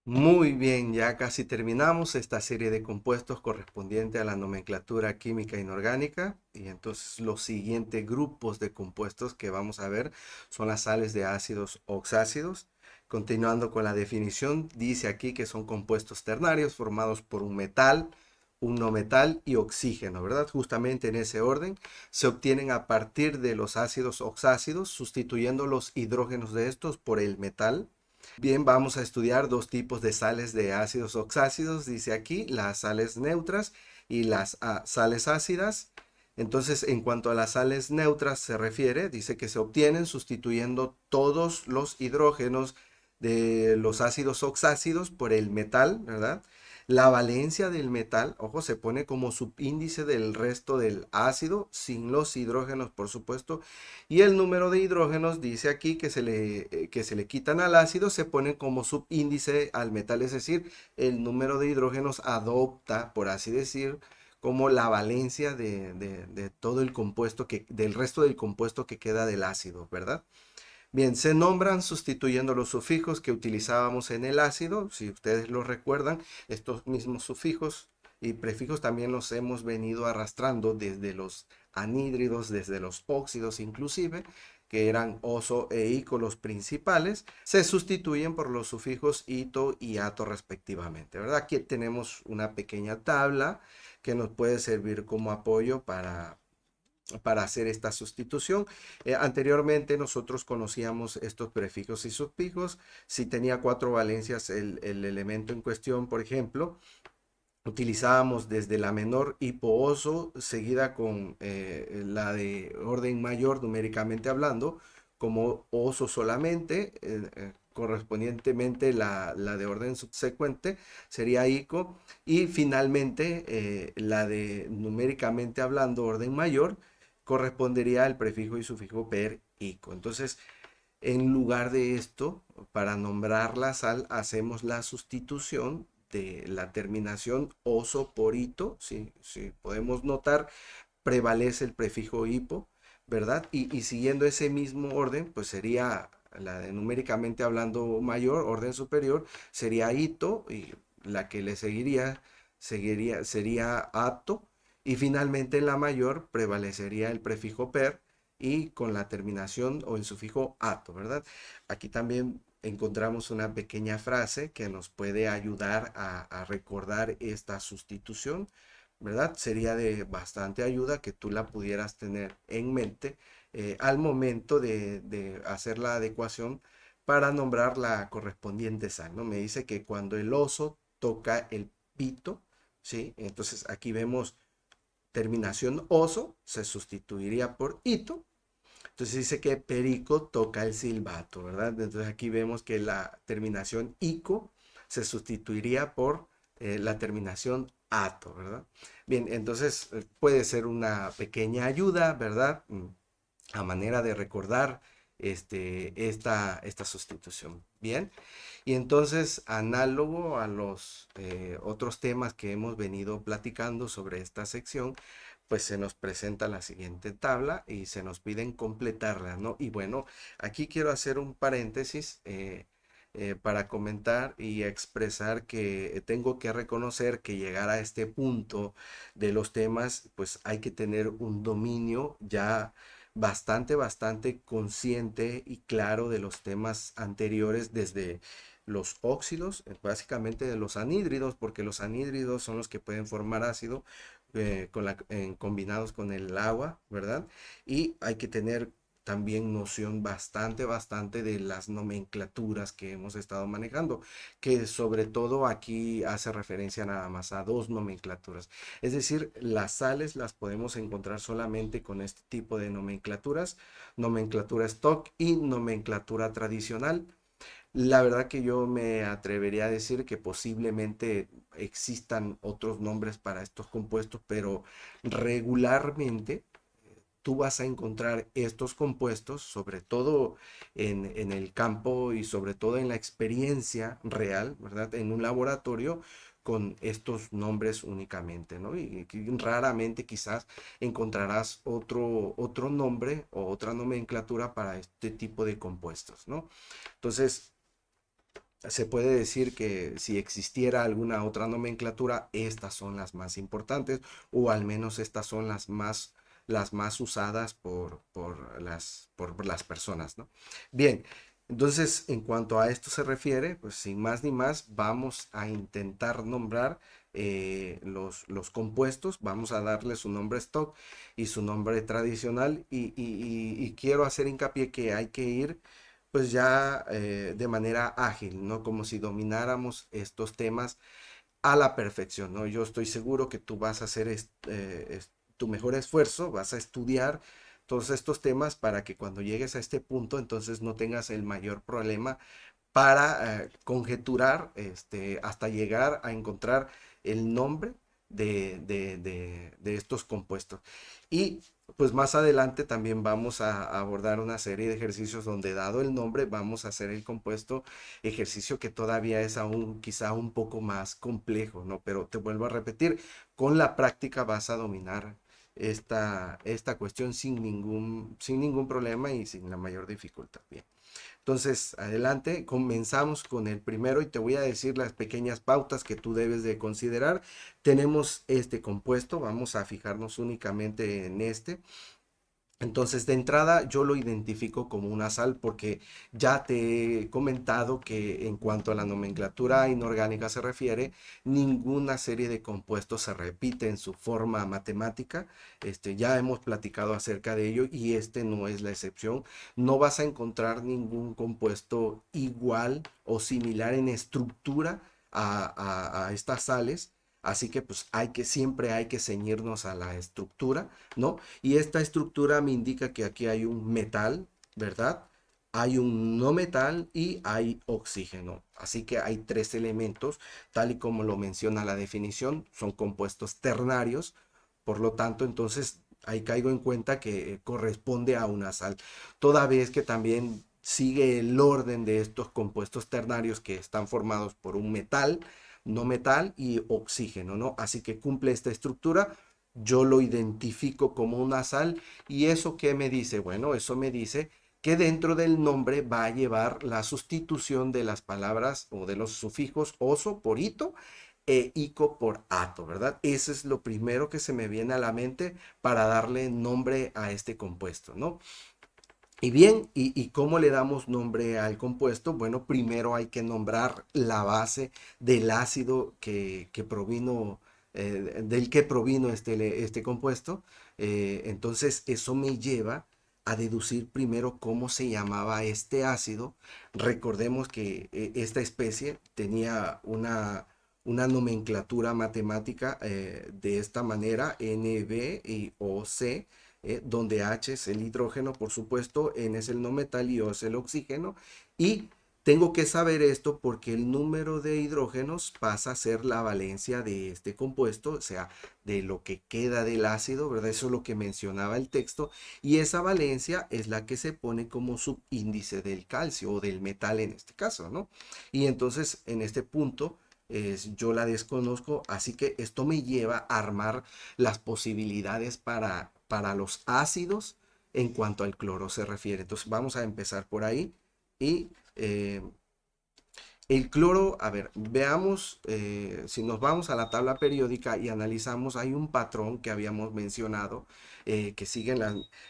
Muy bien, ya casi terminamos esta serie de compuestos correspondiente a la nomenclatura química inorgánica. Y entonces los siguientes grupos de compuestos que vamos a ver son las sales de ácidos oxácidos. Continuando con la definición, dice aquí que son compuestos ternarios formados por un metal, un no metal y oxígeno, ¿verdad? Justamente en ese orden se obtienen a partir de los ácidos oxácidos, sustituyendo los hidrógenos de estos por el metal. Bien, vamos a estudiar dos tipos de sales de ácidos oxácidos, dice aquí, las sales neutras y las sales ácidas. Entonces, en cuanto a las sales neutras se refiere, dice que se obtienen sustituyendo todos los hidrógenos de los ácidos oxácidos por el metal, ¿verdad? La valencia del metal, ojo, se pone como subíndice del resto del ácido, sin los hidrógenos, por supuesto, y el número de hidrógenos dice aquí que se le quitan al ácido, se pone como subíndice al metal, es decir, el número de hidrógenos adopta, por así decir, como la valencia de todo el compuesto del resto del compuesto que queda del ácido, ¿verdad? Bien, se nombran sustituyendo los sufijos que utilizábamos en el ácido. Si ustedes lo recuerdan, estos mismos sufijos y prefijos también los hemos venido arrastrando desde los anhídridos, desde los óxidos inclusive, que eran oso e ico los principales, se sustituyen por los sufijos ito y ato respectivamente, ¿verdad? Aquí tenemos una pequeña tabla que nos puede servir como apoyo para hacer esta sustitución. Anteriormente nosotros conocíamos estos prefijos y sufijos. Si tenía cuatro valencias el elemento en cuestión, por ejemplo, utilizábamos desde la menor hipooso seguida con la de orden mayor numéricamente hablando, como oso solamente. Correspondientemente la de orden subsecuente sería ico y finalmente la de numéricamente hablando orden mayor correspondería al prefijo y sufijo per ico. Entonces, en lugar de esto, para nombrar la sal, hacemos la sustitución de la terminación oso por ito. Si podemos notar, prevalece el prefijo hipo, ¿verdad? Y siguiendo ese mismo orden, pues sería la de numéricamente hablando mayor, orden superior, sería ito, y la que le sería ato, y finalmente en la mayor prevalecería el prefijo per y con la terminación o el sufijo ato, ¿verdad? Aquí también encontramos una pequeña frase que nos puede ayudar a recordar esta sustitución, ¿verdad? Sería de bastante ayuda que tú la pudieras tener en mente al momento de hacer la adecuación para nombrar la correspondiente sal, ¿no? Me dice que cuando el oso toca el pito, ¿sí? Entonces aquí vemos terminación oso, se sustituiría por ito. Entonces dice que perico toca el silbato, ¿verdad? Entonces aquí vemos que la terminación ico se sustituiría por la terminación ato, ¿verdad? Bien, entonces puede ser una pequeña ayuda, ¿verdad? A manera de recordar esta sustitución. Bien, y entonces análogo a los otros temas que hemos venido platicando sobre esta sección, pues se nos presenta la siguiente tabla y se nos piden completarla, ¿no? Y bueno, aquí quiero hacer un paréntesis para comentar y expresar que tengo que reconocer que llegar a este punto de los temas, pues hay que tener un dominio ya bastante consciente y claro de los temas anteriores desde los óxidos, básicamente de los anhídridos, porque los anhídridos son los que pueden formar ácido combinados con el agua, ¿verdad? Y hay que tener también noción bastante de las nomenclaturas que hemos estado manejando, que sobre todo aquí hace referencia nada más a dos nomenclaturas. Es decir, las sales las podemos encontrar solamente con este tipo de nomenclaturas, nomenclatura stock y nomenclatura tradicional. La verdad que yo me atrevería a decir que posiblemente existan otros nombres para estos compuestos, pero regularmente tú vas a encontrar estos compuestos, sobre todo en el campo y sobre todo en la experiencia real, ¿verdad? En un laboratorio con estos nombres únicamente, ¿no? Y raramente quizás encontrarás otro nombre o otra nomenclatura para este tipo de compuestos, ¿no? Entonces, se puede decir que si existiera alguna otra nomenclatura, estas son las más importantes, o al menos estas son las más usadas por las personas, ¿no? Bien, entonces en cuanto a esto se refiere, pues sin más ni más, vamos a intentar nombrar los compuestos, vamos a darle su nombre stock y su nombre tradicional, y quiero hacer hincapié que hay que ir pues ya de manera ágil, ¿no? Como si domináramos estos temas a la perfección, ¿no? Yo estoy seguro que tú vas a hacer tu mejor esfuerzo, vas a estudiar todos estos temas para que cuando llegues a este punto, entonces no tengas el mayor problema para conjeturar hasta llegar a encontrar el nombre de estos compuestos. Y pues más adelante también vamos a abordar una serie de ejercicios donde dado el nombre vamos a hacer el compuesto, ejercicio que todavía es aún quizá un poco más complejo, ¿no? Pero te vuelvo a repetir, con la práctica vas a dominar esta cuestión sin ningún problema y sin la mayor dificultad. Bien. Entonces, adelante, comenzamos con el primero y te voy a decir las pequeñas pautas que tú debes de considerar. Tenemos este compuesto, vamos a fijarnos únicamente en este. Entonces, de entrada, yo lo identifico como una sal porque ya te he comentado que en cuanto a la nomenclatura inorgánica se refiere, ninguna serie de compuestos se repite en su forma matemática. Ya hemos platicado acerca de ello y este no es la excepción. No vas a encontrar ningún compuesto igual o similar en estructura a estas sales. Así que pues siempre hay que ceñirnos a la estructura, ¿no? Y esta estructura me indica que aquí hay un metal, ¿verdad? Hay un no metal y hay oxígeno. Así que hay tres elementos, tal y como lo menciona la definición, son compuestos ternarios. Por lo tanto, entonces ahí caigo en cuenta que corresponde a una sal. Toda vez que también sigue el orden de estos compuestos ternarios que están formados por un metal, no metal y oxígeno, ¿no? Así que cumple esta estructura, yo lo identifico como una sal. ¿Y eso qué me dice? Bueno, eso me dice que dentro del nombre va a llevar la sustitución de las palabras o de los sufijos oso por ito e ico por ato, ¿verdad? Eso es lo primero que se me viene a la mente para darle nombre a este compuesto, ¿no? Y bien, ¿y cómo le damos nombre al compuesto? Bueno, primero hay que nombrar la base del ácido que provino, del que provino este compuesto. Entonces, eso me lleva a deducir primero cómo se llamaba este ácido. Recordemos que esta especie tenía una nomenclatura matemática de esta manera, NB y OC, donde H es el hidrógeno, por supuesto, N es el no metal y O es el oxígeno. Y tengo que saber esto porque el número de hidrógenos pasa a ser la valencia de este compuesto, o sea, de lo que queda del ácido, ¿verdad? Eso es lo que mencionaba el texto. Y esa valencia es la que se pone como subíndice del calcio o del metal en este caso, ¿no? Y entonces en este punto yo la desconozco, así que esto me lleva a armar las posibilidades para los ácidos en cuanto al cloro se refiere. Entonces vamos a empezar por ahí. Y el cloro, a ver, veamos, si nos vamos a la tabla periódica y analizamos, hay un patrón que habíamos mencionado que sigue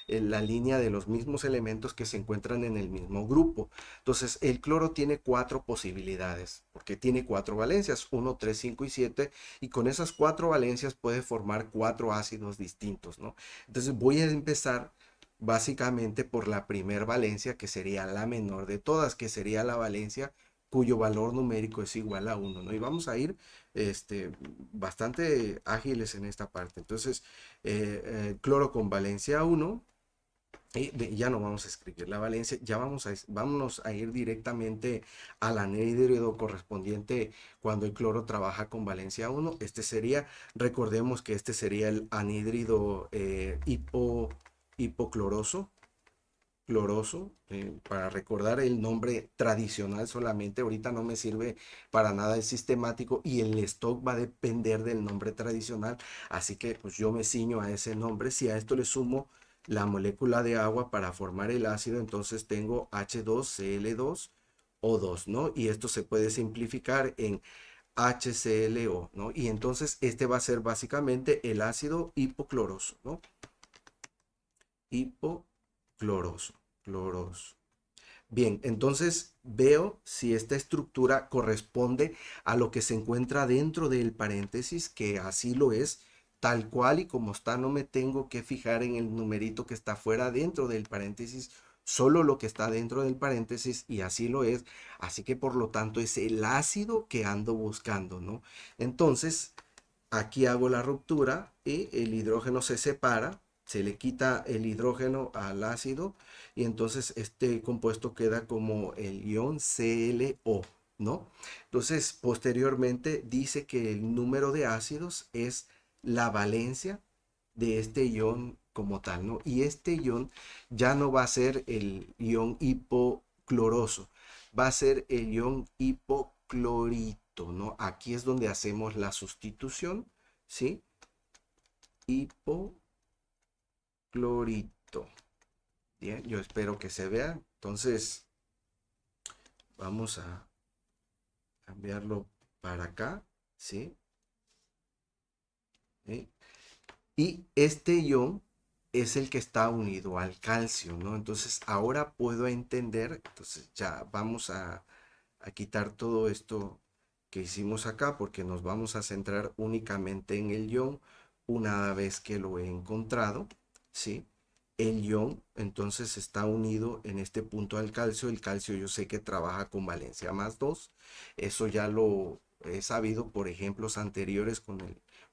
en la línea de los mismos elementos que se encuentran en el mismo grupo. Entonces, el cloro tiene cuatro posibilidades, porque tiene cuatro valencias, 1, 3, 5 y 7, y con esas cuatro valencias puede formar cuatro ácidos distintos, ¿no? Entonces, voy a empezar básicamente por la primer valencia, que sería la menor de todas, que sería la valencia cuyo valor numérico es igual a uno, ¿no? Y vamos a ir bastante ágiles en esta parte. Entonces, cloro con valencia uno, y ya no vamos a escribir la valencia, ya vámonos a ir directamente al anhídrido correspondiente cuando el cloro trabaja con valencia uno. Recordemos que este sería el anhídrido hipocloroso, para recordar el nombre tradicional solamente. Ahorita no me sirve para nada el sistemático y el stock va a depender del nombre tradicional. Así que pues yo me ciño a ese nombre. Si a esto le sumo la molécula de agua para formar el ácido, entonces tengo H2Cl2 O2, ¿no? Y esto se puede simplificar en HClO, ¿no? Y entonces este va a ser básicamente el ácido hipocloroso, ¿no? Hipocloroso, cloroso. Bien, entonces veo si esta estructura corresponde a lo que se encuentra dentro del paréntesis, que así lo es, tal cual y como está, no me tengo que fijar en el numerito que está fuera dentro del paréntesis, solo lo que está dentro del paréntesis y así lo es, así que por lo tanto es el ácido que ando buscando, ¿no? Entonces, aquí hago la ruptura y el hidrógeno se separa, se le quita el hidrógeno al ácido y entonces este compuesto queda como el ion ClO, ¿no? Entonces, posteriormente dice que el número de ácidos es la valencia de este ion como tal, ¿no? Y este ion ya no va a ser el ion hipocloroso, va a ser el ion hipoclorito, ¿no? Aquí es donde hacemos la sustitución, ¿sí? Hipoclorito. Bien, yo espero que se vea. Entonces, vamos a cambiarlo para acá, ¿sí? ¿Sí? Y este ion es el que está unido al calcio, ¿no? Entonces, ahora puedo entender, entonces ya vamos a quitar todo esto que hicimos acá porque nos vamos a centrar únicamente en el ion una vez que lo he encontrado, ¿sí? El ion entonces está unido en este punto al calcio. El calcio yo sé que trabaja con valencia +2. Eso ya lo he sabido por ejemplos anteriores con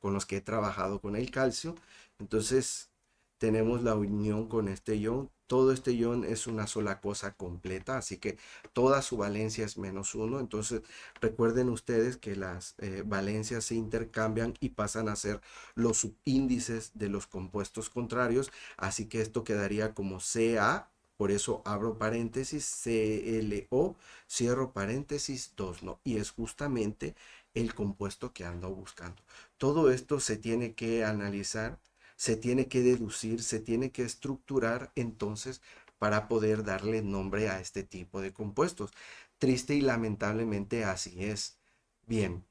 los que he trabajado con el calcio. Entonces tenemos la unión con este ion. Todo este ion es una sola cosa completa, así que toda su valencia es -1. Entonces recuerden ustedes que las valencias se intercambian y pasan a ser los subíndices de los compuestos contrarios, así que esto quedaría como Ca, por eso abro paréntesis, ClO, cierro paréntesis 2, ¿no? Y es justamente el compuesto que ando buscando. Todo esto se tiene que analizar, se tiene que deducir, se tiene que estructurar entonces para poder darle nombre a este tipo de compuestos. Triste y lamentablemente así es. Bien,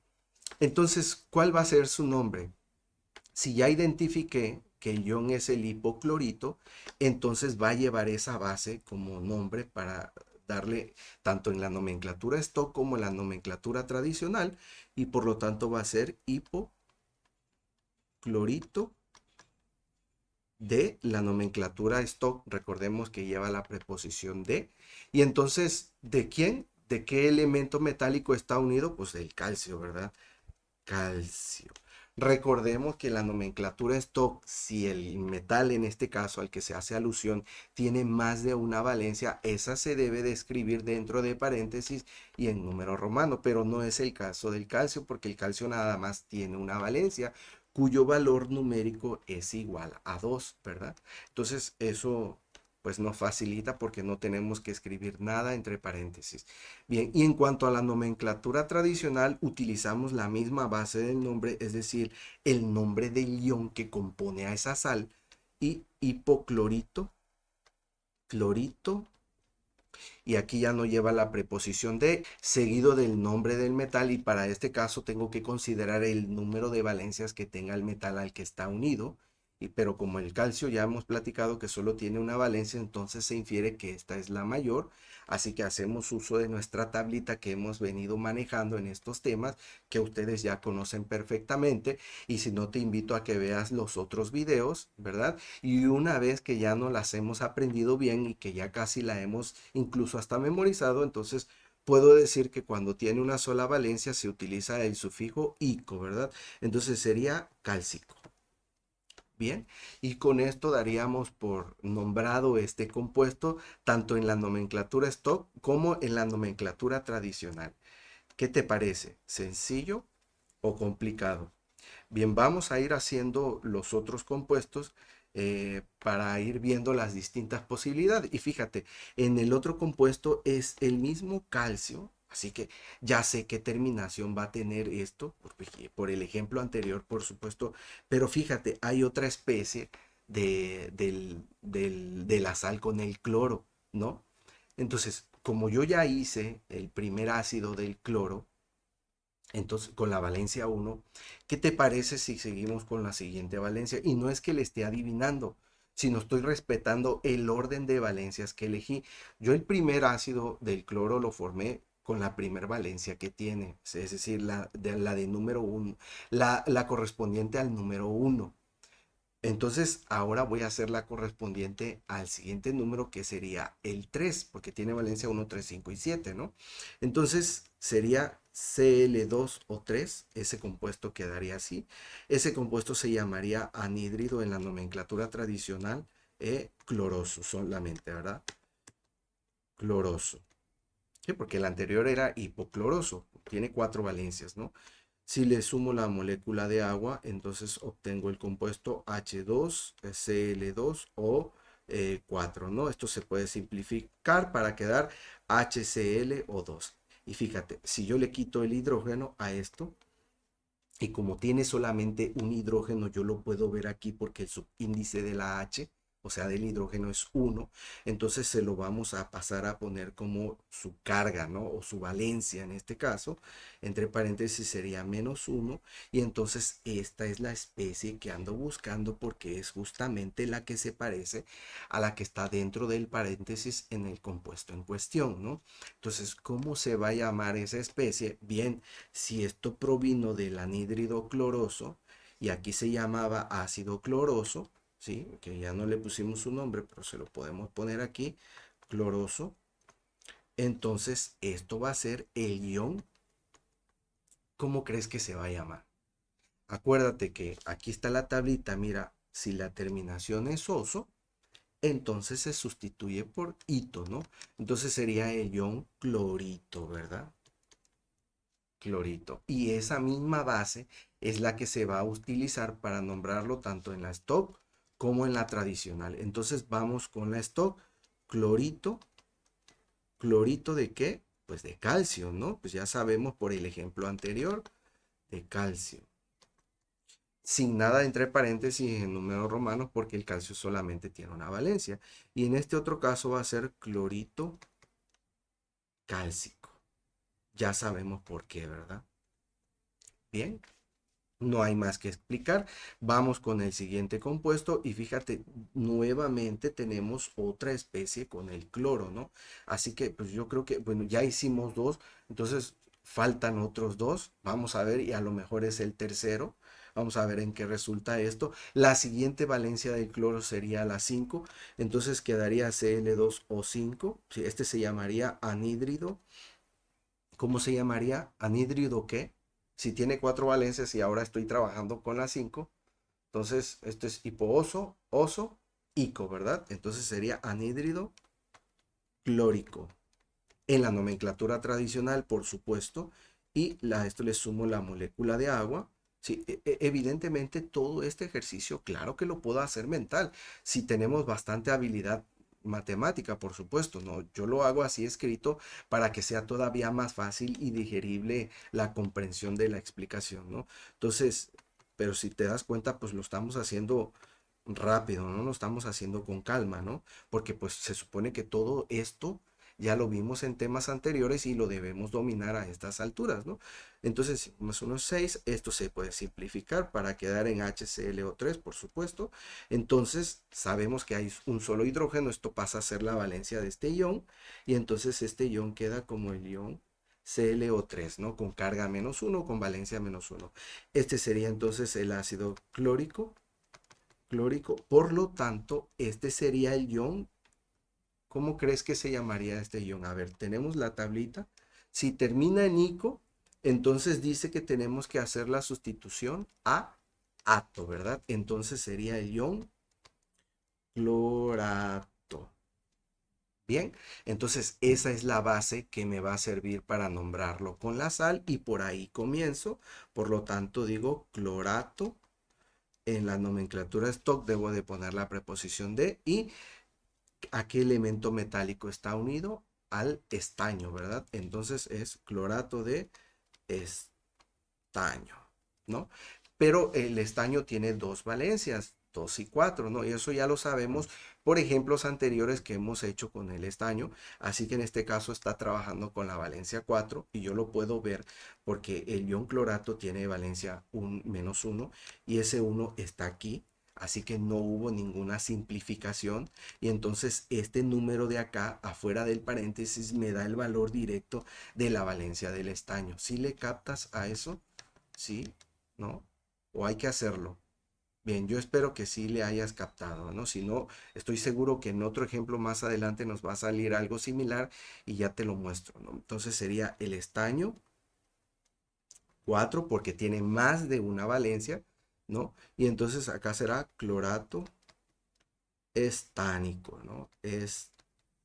entonces, ¿cuál va a ser su nombre? Si ya identifiqué que el ion es el hipoclorito, entonces va a llevar esa base como nombre para darle tanto en la nomenclatura stock como en la nomenclatura tradicional y por lo tanto va a ser hipoclorito de la nomenclatura stock. Recordemos que lleva la preposición de. Y entonces, ¿de quién? ¿De qué elemento metálico está unido? Pues del calcio, ¿verdad? Calcio. Recordemos que la nomenclatura stock, si el metal en este caso al que se hace alusión tiene más de una valencia, esa se debe de escribir dentro de paréntesis y en número romano, pero no es el caso del calcio porque el calcio nada más tiene una valencia cuyo valor numérico es igual a 2, ¿verdad? Entonces eso pues nos facilita porque no tenemos que escribir nada entre paréntesis. Bien, y en cuanto a la nomenclatura tradicional, utilizamos la misma base del nombre, es decir, el nombre del ion que compone a esa sal y hipoclorito, clorito, y aquí ya no lleva la preposición de, seguido del nombre del metal, y para este caso tengo que considerar el número de valencias que tenga el metal al que está unido, pero como el calcio ya hemos platicado que solo tiene una valencia, entonces se infiere que esta es la mayor, así que hacemos uso de nuestra tablita que hemos venido manejando en estos temas, que ustedes ya conocen perfectamente, y si no te invito a que veas los otros videos, ¿verdad? Y una vez que ya no las hemos aprendido bien y que ya casi la hemos incluso hasta memorizado, entonces puedo decir que cuando tiene una sola valencia se utiliza el sufijo ico, ¿verdad? Entonces sería cálcico. Bien, y con esto daríamos por nombrado este compuesto tanto en la nomenclatura stock como en la nomenclatura tradicional. ¿Qué te parece? ¿Sencillo o complicado? Bien, vamos a ir haciendo los otros compuestos para ir viendo las distintas posibilidades. Y fíjate, en el otro compuesto es el mismo calcio, así que ya sé qué terminación va a tener esto, por el ejemplo anterior, por supuesto, pero fíjate, hay otra especie de la sal con el cloro, ¿no? Entonces, como yo ya hice el primer ácido del cloro, entonces con la valencia 1, ¿qué te parece si seguimos con la siguiente valencia? Y no es que le esté adivinando, sino estoy respetando el orden de valencias que elegí. Yo el primer ácido del cloro lo formé con la primer valencia que tiene, es decir, la de número 1, la correspondiente al número 1. Entonces, ahora voy a hacer la correspondiente al siguiente número que sería el 3 porque tiene valencia 1, 3, 5 y 7, ¿no? Entonces, sería Cl2 o 3, ese compuesto quedaría así. Ese compuesto se llamaría anhídrido en la nomenclatura tradicional, cloroso solamente, ¿verdad? Cloroso. Sí, porque el anterior era hipocloroso, tiene 4 valencias, ¿no? Si le sumo la molécula de agua, entonces obtengo el compuesto H2Cl2 o 4, ¿no? Esto se puede simplificar para quedar HClO2. Y fíjate, si yo le quito el hidrógeno a esto, y como tiene solamente un hidrógeno, yo lo puedo ver aquí porque el subíndice de la H, o sea, del hidrógeno es 1, entonces se lo vamos a pasar a poner como su carga, ¿no? O su valencia en este caso, entre paréntesis sería -1, y entonces esta es la especie que ando buscando porque es justamente la que se parece a la que está dentro del paréntesis en el compuesto en cuestión, ¿no? Entonces, ¿cómo se va a llamar esa especie? Bien, si esto provino del anhídrido cloroso y aquí se llamaba ácido cloroso, ¿sí? Que ya no le pusimos su nombre, pero se lo podemos poner aquí, cloroso. Entonces, esto va a ser el ion. ¿Cómo crees que se va a llamar? Acuérdate que aquí está la tablita, mira, si la terminación es oso, entonces se sustituye por ito, ¿no? Entonces sería el ion clorito, ¿verdad? Clorito. Y esa misma base es la que se va a utilizar para nombrarlo tanto en la stock como en la tradicional. Entonces vamos con la stock. Clorito. ¿Clorito de qué? Pues de calcio, ¿no? Pues ya sabemos por el ejemplo anterior, de calcio. Sin nada entre paréntesis en números romanos porque el calcio solamente tiene una valencia. Y en este otro caso va a ser clorito cálcico. Ya sabemos por qué, ¿verdad? Bien. No hay más que explicar. Vamos con el siguiente compuesto y fíjate, nuevamente tenemos otra especie con el cloro, ¿no? Así que pues yo creo que, bueno, ya hicimos dos, entonces faltan otros dos. Vamos a ver y a lo mejor es el tercero. Vamos a ver en qué resulta esto. La siguiente valencia del cloro sería la 5, entonces quedaría Cl2O5. Sí, este se llamaría anhídrido. ¿Cómo se llamaría? ¿Anhídrido qué? Si tiene 4 valencias y ahora estoy trabajando con la 5, entonces esto es hipooso, oso, ico, ¿verdad? Entonces sería anhídrido clórico. En la nomenclatura tradicional, por supuesto, y esto le sumo la molécula de agua. Sí, evidentemente todo este ejercicio, claro que lo puedo hacer mental, si tenemos bastante habilidad matemática, por supuesto, ¿no? Yo lo hago así escrito para que sea todavía más fácil y digerible la comprensión de la explicación, ¿no? Entonces, pero si te das cuenta, pues lo estamos haciendo rápido, no lo estamos haciendo con calma, ¿no? Porque pues se supone que todo esto ya lo vimos en temas anteriores y lo debemos dominar a estas alturas, ¿no? Entonces, más unos 6, esto se puede simplificar para quedar en HClO3, por supuesto. Entonces, sabemos que hay un solo hidrógeno, esto pasa a ser la valencia de este ion, y entonces este ion queda como el ion ClO3, ¿no? Con carga -1, con valencia -1. Este sería entonces el ácido clórico. Por lo tanto, este sería el ion. ¿Cómo crees que se llamaría este ion? A ver, tenemos la tablita. Si termina en ico, entonces dice que tenemos que hacer la sustitución a ato, ¿verdad? Entonces sería el ion clorato. Bien, entonces esa es la base que me va a servir para nombrarlo con la sal y por ahí comienzo. Por lo tanto, digo clorato. En la nomenclatura stock debo de poner la preposición de y a qué elemento metálico está unido al estaño, ¿verdad? Entonces es clorato de estaño, ¿no? Pero el estaño tiene dos valencias. 2 y 4, ¿no? Y eso ya lo sabemos por ejemplos anteriores que hemos hecho con el estaño. Así que en este caso está trabajando con la valencia 4 y yo lo puedo ver porque el ion clorato tiene valencia -1 y ese uno está aquí. Así que no hubo ninguna simplificación y entonces este número de acá afuera del paréntesis me da el valor directo de la valencia del estaño. ¿Sí le captas a eso? ¿Sí? ¿No? ¿O hay que hacerlo? Bien, yo espero que sí le hayas captado, ¿no? Si no, estoy seguro que en otro ejemplo más adelante nos va a salir algo similar y ya te lo muestro, ¿no? Entonces sería el estaño 4 porque tiene más de una valencia, ¿no? Y entonces acá será clorato estánico, ¿no?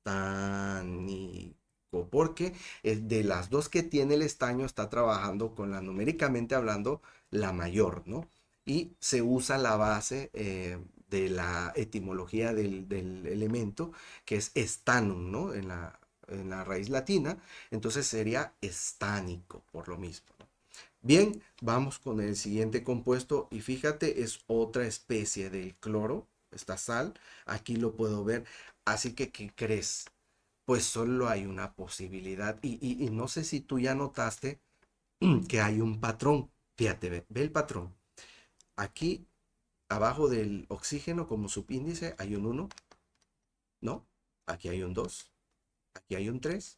Estánico, porque de las dos que tiene el estaño está trabajando con la, numéricamente hablando, la mayor, ¿no? Y se usa la base de la etimología del elemento, que es estanum, ¿no? En la raíz latina, entonces sería estánico, por lo mismo, ¿no? Bien, vamos con el siguiente compuesto y fíjate, es otra especie del cloro, esta sal, aquí lo puedo ver, así que ¿qué crees? Pues solo hay una posibilidad y no sé si tú ya notaste que hay un patrón, fíjate, ve el patrón, aquí abajo del oxígeno como subíndice hay un uno, ¿no? Aquí hay un 2, aquí hay un 3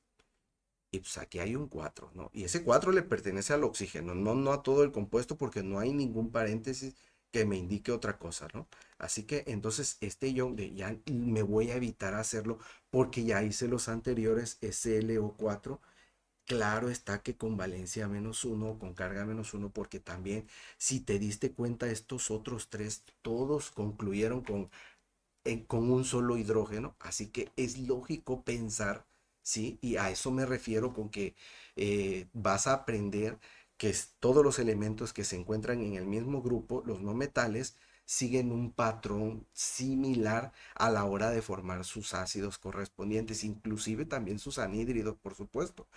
y pues aquí hay un 4, ¿no? Y ese 4 le pertenece al oxígeno, no a todo el compuesto porque no hay ningún paréntesis que me indique otra cosa, ¿no? Así que entonces este ion de ya me voy a evitar hacerlo porque ya hice los anteriores SLO4. Claro está que con valencia -1, con carga -1, porque también si te diste cuenta estos otros tres todos concluyeron con un solo hidrógeno, así que es lógico pensar, ¿sí? Y a eso me refiero con que vas a aprender que todos los elementos que se encuentran en el mismo grupo, los no metales, siguen un patrón similar a la hora de formar sus ácidos correspondientes, inclusive también sus anhídridos, por supuesto.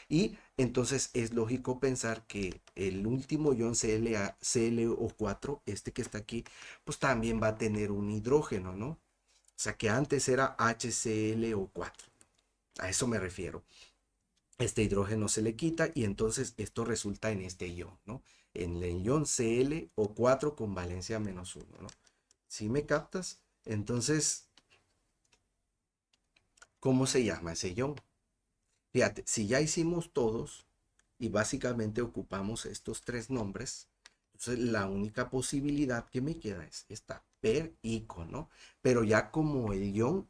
Y entonces es lógico pensar que el último ion ClO4, este que está aquí, pues también va a tener un hidrógeno, ¿no? O sea que antes era HClO4. A eso me refiero. Este hidrógeno se le quita y entonces esto resulta en este ion, ¿no? En el ion ClO4 con valencia -1, ¿no? ¿Sí me captas? Entonces, ¿cómo se llama ese ion? Fíjate, si ya hicimos todos y básicamente ocupamos estos tres nombres, entonces la única posibilidad que me queda es esta, per ico, ¿no? Pero ya como el ion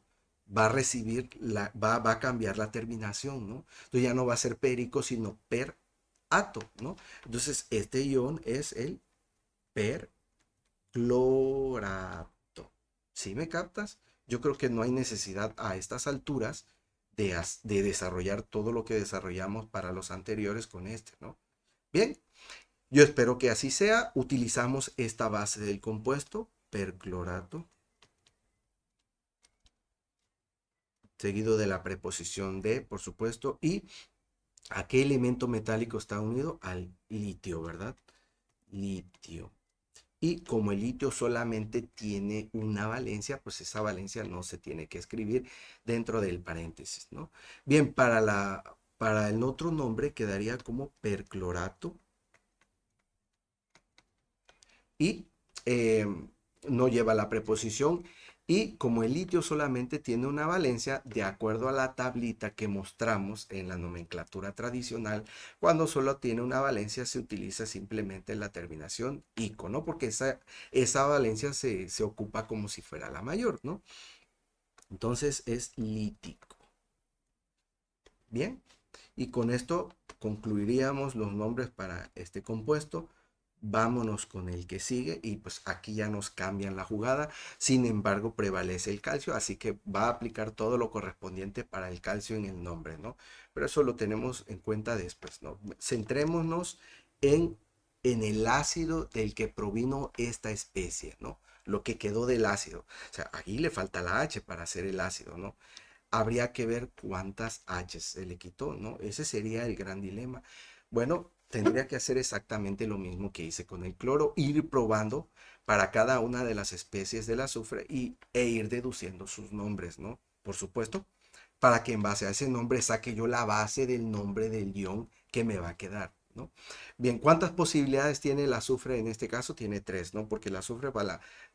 va a recibir, va a cambiar la terminación, ¿no? Entonces ya no va a ser perico, sino per ato, ¿no? Entonces este ion es el perclorato. ¿Sí me captas? Yo creo que no hay necesidad a estas alturas de desarrollar todo lo que desarrollamos para los anteriores con este, ¿no? Bien, yo espero que así sea. Utilizamos esta base del compuesto, perclorato, seguido de la preposición de, por supuesto, y ¿a qué elemento metálico está unido? Al litio, ¿verdad? Litio. Y como el litio solamente tiene una valencia, pues esa valencia no se tiene que escribir dentro del paréntesis, ¿no? Bien, para el otro nombre quedaría como perclorato y eh, no lleva la preposición. Y como el litio solamente tiene una valencia, de acuerdo a la tablita que mostramos en la nomenclatura tradicional, cuando solo tiene una valencia se utiliza simplemente la terminación ico, ¿no? Porque esa valencia se ocupa como si fuera la mayor, ¿no? Entonces es lítico. Bien, y con esto concluiríamos los nombres para este compuesto. Vámonos con el que sigue y pues aquí ya nos cambian la jugada. Sin embargo, prevalece el calcio, así que va a aplicar todo lo correspondiente para el calcio en el nombre, ¿no? Pero eso lo tenemos en cuenta después, ¿no? Centrémonos en, en el ácido del que provino esta especie, ¿no? Lo que quedó del ácido. O sea, aquí le falta la H para hacer el ácido, ¿no? Habría que ver cuántas H's se le quitó, ¿no? Ese sería el gran dilema. Bueno, tendría que hacer exactamente lo mismo que hice con el cloro, ir probando para cada una de las especies del azufre e ir deduciendo sus nombres, ¿no? Por supuesto, para que en base a ese nombre saque yo la base del nombre del ion que me va a quedar, ¿no? Bien, ¿cuántas posibilidades tiene el azufre en este caso? Tiene tres, ¿no? Porque el azufre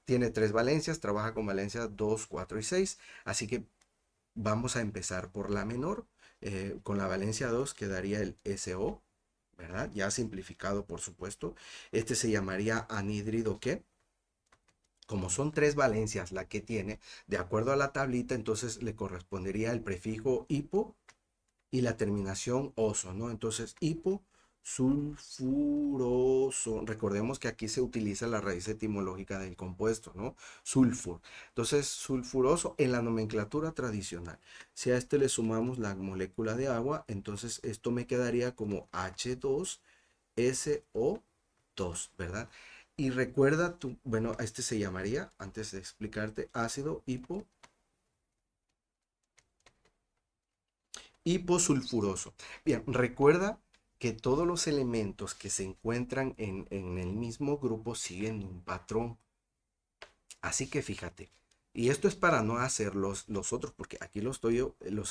tiene tres valencias, trabaja con valencias 2, 4 y 6, así que vamos a empezar por la menor. Con la valencia 2 quedaría el SO, ¿verdad? Ya simplificado, por supuesto. Este se llamaría anhídrido, ¿qué? Como son tres valencias la que tiene, de acuerdo a la tablita, entonces le correspondería el prefijo hipo y la terminación oso, ¿no? Entonces, hiposulfuroso. Recordemos que aquí se utiliza la raíz etimológica del compuesto, ¿no? Sulfur. Entonces, sulfuroso en la nomenclatura tradicional. Si a este le sumamos la molécula de agua, entonces esto me quedaría como H2SO2, ¿verdad? Y recuerda tú, bueno, este se llamaría, antes de explicarte, ácido hiposulfuroso. Bien, recuerda que todos los elementos que se encuentran en el mismo grupo siguen un patrón. Así que fíjate. Y esto es para no hacer los otros, porque aquí los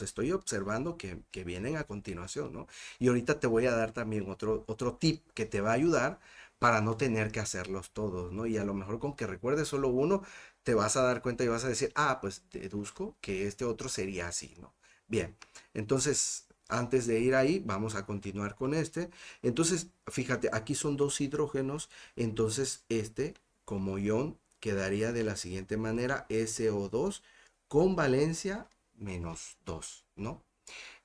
estoy observando que vienen a continuación, ¿no? Y ahorita te voy a dar también otro tip que te va a ayudar para no tener que hacerlos todos, ¿no? Y a lo mejor con que recuerdes solo uno, te vas a dar cuenta y vas a decir, ah, pues deduzco que este otro sería así, ¿no? Bien, entonces, antes de ir ahí, vamos a continuar con este. Entonces, fíjate, aquí son dos hidrógenos, entonces este como ion quedaría de la siguiente manera, SO2 con valencia -2, ¿no?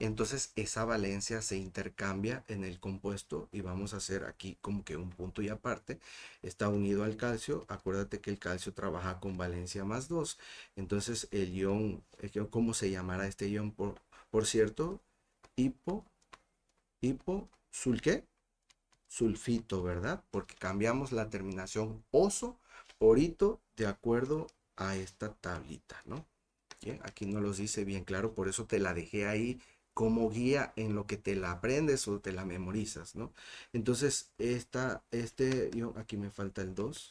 Entonces esa valencia se intercambia en el compuesto y vamos a hacer aquí como que un punto y aparte. Está unido al calcio. Acuérdate que el calcio trabaja con valencia +2. Entonces el ion, ¿cómo se llamará este ion? Por cierto, hipo, ¿qué? Sulfito, ¿verdad? Porque cambiamos la terminación oso por hito de acuerdo a esta tablita, ¿no? Bien, aquí no los dice bien claro, por eso te la dejé ahí como guía en lo que te la aprendes o te la memorizas, ¿no? Entonces, aquí me falta el 2,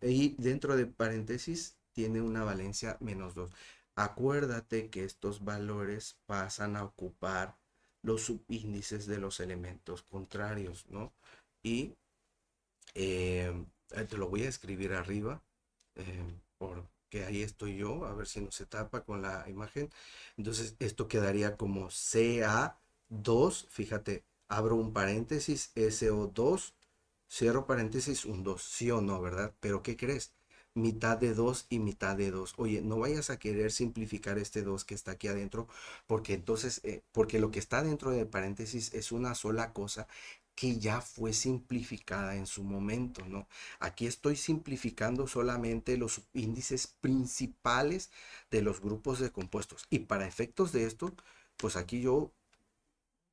y dentro de paréntesis tiene una valencia -2. Acuérdate que estos valores pasan a ocupar los subíndices de los elementos contrarios, ¿no? Y te lo voy a escribir arriba, porque ahí estoy yo, a ver si no se tapa con la imagen. Entonces, esto quedaría como Ca2, fíjate, abro un paréntesis, SO2, cierro paréntesis, un 2, sí o no, ¿verdad? Pero ¿qué crees? Mitad de 2 y mitad de 2. Oye, no vayas a querer simplificar este 2 que está aquí adentro, porque entonces, porque lo que está dentro del paréntesis es una sola cosa que ya fue simplificada en su momento, ¿no? Aquí estoy simplificando solamente los índices principales de los grupos de compuestos. Y para efectos de esto, pues aquí yo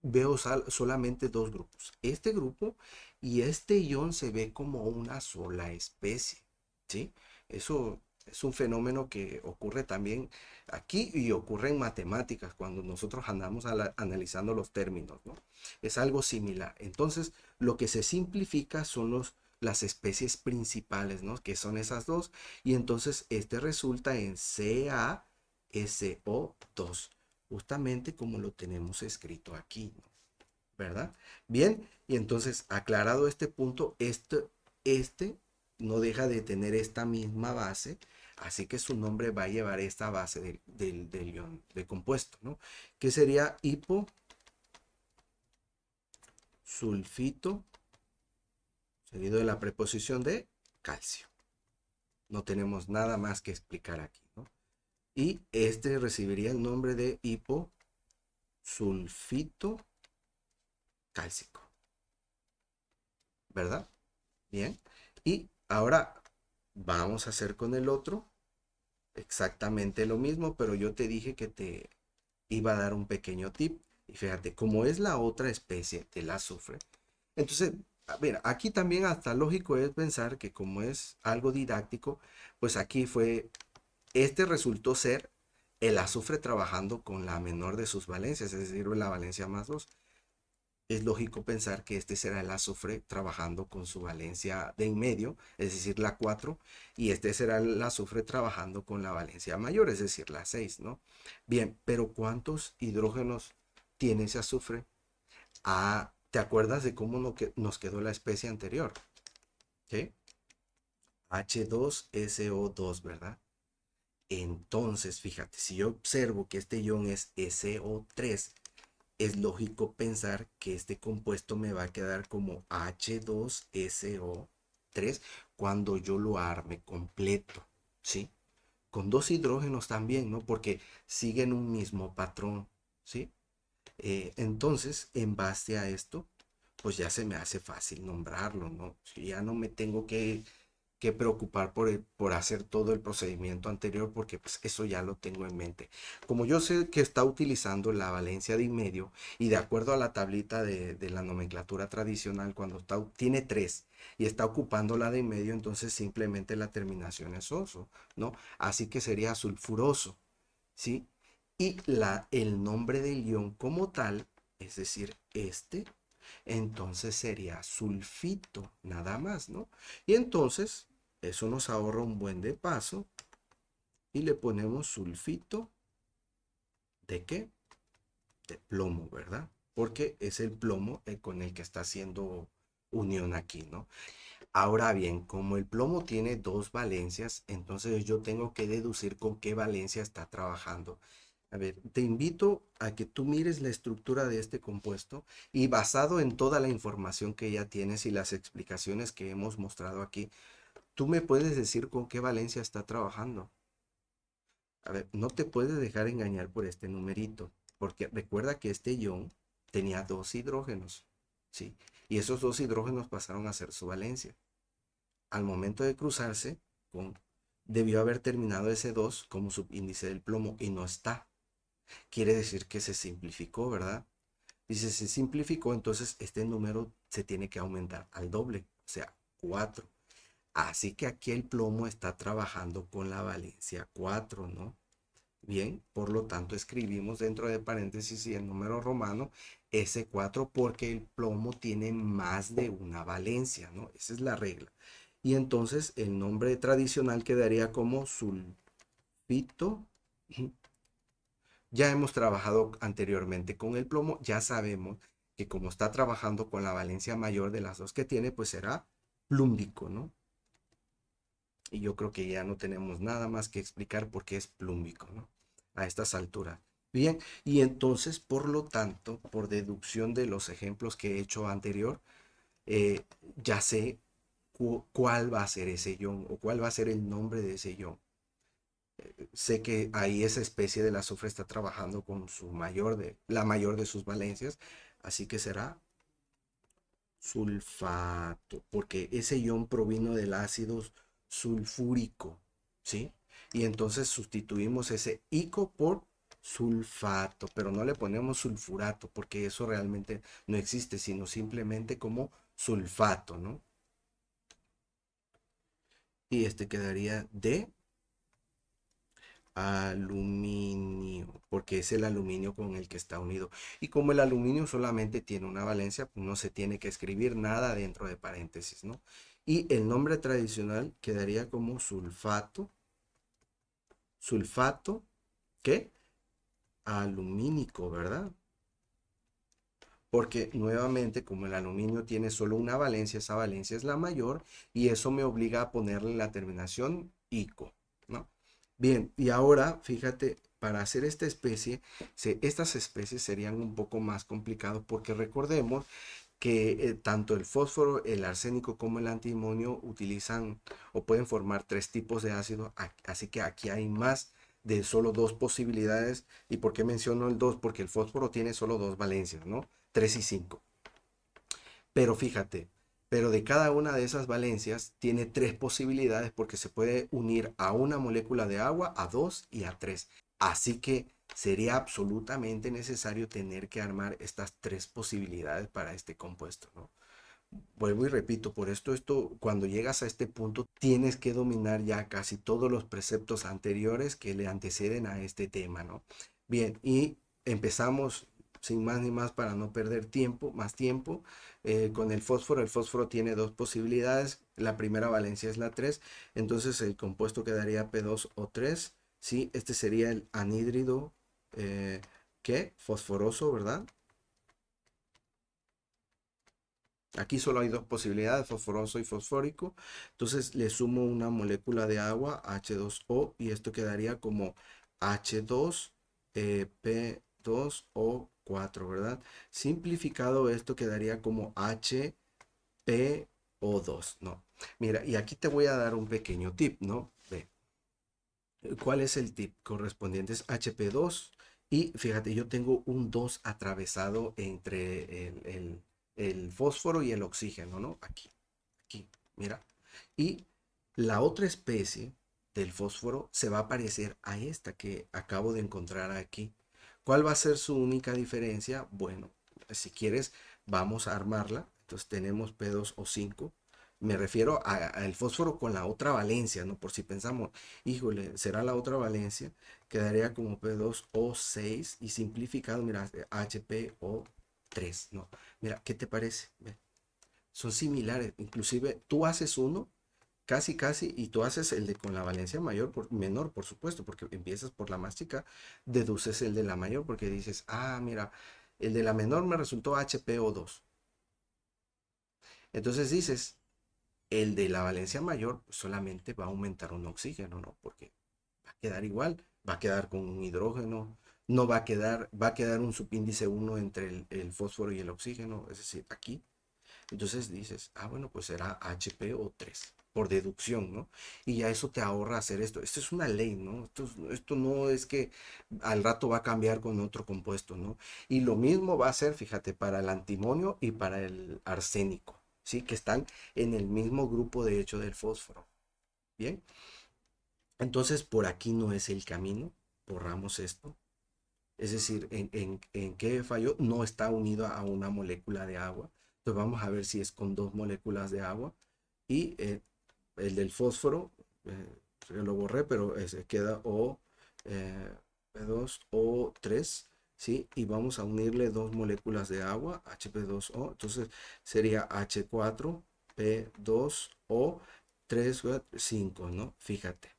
veo solamente dos grupos. Este grupo y este ion se ve como una sola especie, ¿sí? Eso es un fenómeno que ocurre también aquí y ocurre en matemáticas cuando nosotros andamos analizando los términos, ¿no? Es algo similar. Entonces, lo que se simplifica son las especies principales, ¿no? Que son esas dos. Y entonces este resulta en CaSO2, justamente como lo tenemos escrito aquí, ¿no? ¿Verdad? Bien, y entonces aclarado este punto, este no deja de tener esta misma base, así que su nombre va a llevar esta base del ion de compuesto, ¿no? Que sería hiposulfito, seguido de la preposición de calcio. No tenemos nada más que explicar aquí, ¿no? Y este recibiría el nombre de hiposulfito cálcico, ¿verdad? Bien. Y ahora vamos a hacer con el otro exactamente lo mismo, pero yo te dije que te iba a dar un pequeño tip. Y fíjate, como es la otra especie del azufre, entonces, a ver, aquí también hasta lógico es pensar que como es algo didáctico, pues aquí este resultó ser el azufre trabajando con la menor de sus valencias, es decir, la valencia +2. es lógico pensar que este será el azufre trabajando con su valencia de en medio, es decir, la 4, y este será el azufre trabajando con la valencia mayor, es decir, la 6, ¿no? Bien, pero ¿cuántos hidrógenos tiene ese azufre? Ah, ¿te acuerdas de cómo nos quedó la especie anterior? ¿Sí? H2SO2, ¿verdad? Entonces, fíjate, si yo observo que este ion es SO3, es lógico pensar que este compuesto me va a quedar como H2SO3 cuando yo lo arme completo, ¿sí? Con dos hidrógenos también, ¿no? Porque siguen un mismo patrón, ¿sí? Entonces, en base a esto, pues ya se me hace fácil nombrarlo, ¿no? Si ya no me tengo que preocupar por hacer todo el procedimiento anterior porque pues eso ya lo tengo en mente. Como yo sé que está utilizando la valencia de en medio y de acuerdo a la tablita de la nomenclatura tradicional, cuando tiene 3 y está ocupando la de en medio, entonces simplemente la terminación es oso, ¿no? Así que sería sulfuroso, ¿sí? Y el nombre del ion como tal, es decir, entonces sería sulfito, nada más, ¿no? Y entonces, eso nos ahorra un buen de paso y le ponemos sulfito de qué? De plomo, ¿verdad? Porque es el plomo con el que está haciendo unión aquí, ¿no? Ahora bien, como el plomo tiene dos valencias, entonces yo tengo que deducir con qué valencia está trabajando. A ver, te invito a que tú mires la estructura de este compuesto y basado en toda la información que ya tienes y las explicaciones que hemos mostrado aquí, tú me puedes decir con qué valencia está trabajando. A ver, no te puedes dejar engañar por este numerito, porque recuerda que este ion tenía dos hidrógenos, ¿sí? Y esos dos hidrógenos pasaron a ser su valencia. Al momento de cruzarse, con, debió haber terminado ese 2 como subíndice del plomo y no está. Quiere decir que se simplificó, ¿verdad? Dice, se simplificó, entonces este número se tiene que aumentar al doble, o sea, 4. Así que aquí el plomo está trabajando con la valencia 4, ¿no? Bien, por lo tanto escribimos dentro de paréntesis y el número romano S4 porque el plomo tiene más de una valencia, ¿no? Esa es la regla. Y entonces el nombre tradicional quedaría como sulfito. Ya hemos trabajado anteriormente con el plomo, ya sabemos que como está trabajando con la valencia mayor de las dos que tiene, pues será plúmbico, ¿no? Y yo creo que ya no tenemos nada más que explicar por qué es plúmbico, ¿no? A estas alturas. Bien, y entonces, por lo tanto, por deducción de los ejemplos que he hecho anterior, eh, ya sé cuál va a ser ese ion o cuál va a ser el nombre de ese ion. Sé que ahí esa especie del azufre está trabajando con la mayor de sus valencias, así que será sulfato, porque ese ion provino del ácido sulfúrico, ¿sí? Y entonces sustituimos ese ico por sulfato, pero no le ponemos sulfurato, porque eso realmente no existe, sino simplemente como sulfato, ¿no? Y este quedaría de aluminio, porque es el aluminio con el que está unido. Y como el aluminio solamente tiene una valencia, pues no se tiene que escribir nada dentro de paréntesis, ¿no? Y el nombre tradicional quedaría como sulfato, sulfato, ¿qué? Alumínico, ¿verdad? Porque nuevamente, como el aluminio tiene solo una valencia, esa valencia es la mayor y eso me obliga a ponerle la terminación ico, ¿no? Bien, y ahora fíjate, para hacer esta especie, estas especies serían un poco más complicados porque recordemos que tanto el fósforo, el arsénico como el antimonio utilizan o pueden formar tres tipos de ácido, así que aquí hay más de solo dos posibilidades. ¿Y por qué menciono el 2? Porque el fósforo tiene solo dos valencias, ¿no? 3 y 5. Pero fíjate, pero de cada una de esas valencias tiene tres posibilidades porque se puede unir a una molécula de agua, a dos y a tres. Así que sería absolutamente necesario tener que armar estas tres posibilidades para este compuesto, ¿no? Vuelvo y repito, por esto, cuando llegas a este punto, tienes que dominar ya casi todos los preceptos anteriores que le anteceden a este tema, ¿no? Bien, y empezamos sin más ni más para no perder tiempo, más tiempo. Con el fósforo tiene dos posibilidades. La primera valencia es la 3, entonces el compuesto quedaría P2O3. ¿Sí? Este sería el anhídrido, ¿qué? Fosforoso, ¿verdad? Aquí solo hay dos posibilidades, fosforoso y fosfórico. Entonces le sumo una molécula de agua, H2O, y esto quedaría como H2, P2O4, ¿verdad? Simplificado esto quedaría como HPO2, ¿no? Mira, y aquí te voy a dar un pequeño tip, ¿no? Ve, ¿cuál es el tip correspondiente? Es HP2 y fíjate, yo tengo un 2 atravesado entre el fósforo y el oxígeno, ¿no? Aquí, mira. Y la otra especie del fósforo se va a parecer a esta que acabo de encontrar aquí. ¿Cuál va a ser su única diferencia? Bueno, si quieres, vamos a armarla. Entonces tenemos P2O5. Me refiero al fósforo con la otra valencia, ¿no? Por si pensamos, híjole, será la otra valencia, quedaría como P2O6 y simplificado, mira, HPO3, ¿no? Mira, ¿qué te parece? Son similares, inclusive tú haces uno, casi casi, y tú haces el de con la valencia mayor, menor, por supuesto, porque empiezas por la más chica, deduces el de la mayor, porque dices, ah, mira, el de la menor me resultó HPO2. Entonces dices, el de la valencia mayor solamente va a aumentar un oxígeno, ¿no? Porque va a quedar igual, va a quedar con un hidrógeno, no va a quedar, va a quedar un subíndice 1 entre el fósforo y el oxígeno, es decir, aquí. Entonces dices, ah, bueno, pues será HPO3 por deducción, ¿no? Y ya eso te ahorra hacer esto. Esto es una ley, ¿no? Esto no es que al rato va a cambiar con otro compuesto, ¿no? Y lo mismo va a ser, fíjate, para el antimonio y para el arsénico, ¿sí? Que están en el mismo grupo de hecho del fósforo. Bien, entonces por aquí no es el camino, borramos esto. Es decir, ¿en qué falló? No está unido a una molécula de agua. Entonces vamos a ver si es con dos moléculas de agua. Y el del fósforo, lo borré, pero queda O, P2O3, ¿sí? Y vamos a unirle dos moléculas de agua, HP2O. Entonces sería H4P2O3, 5, ¿no? Fíjate.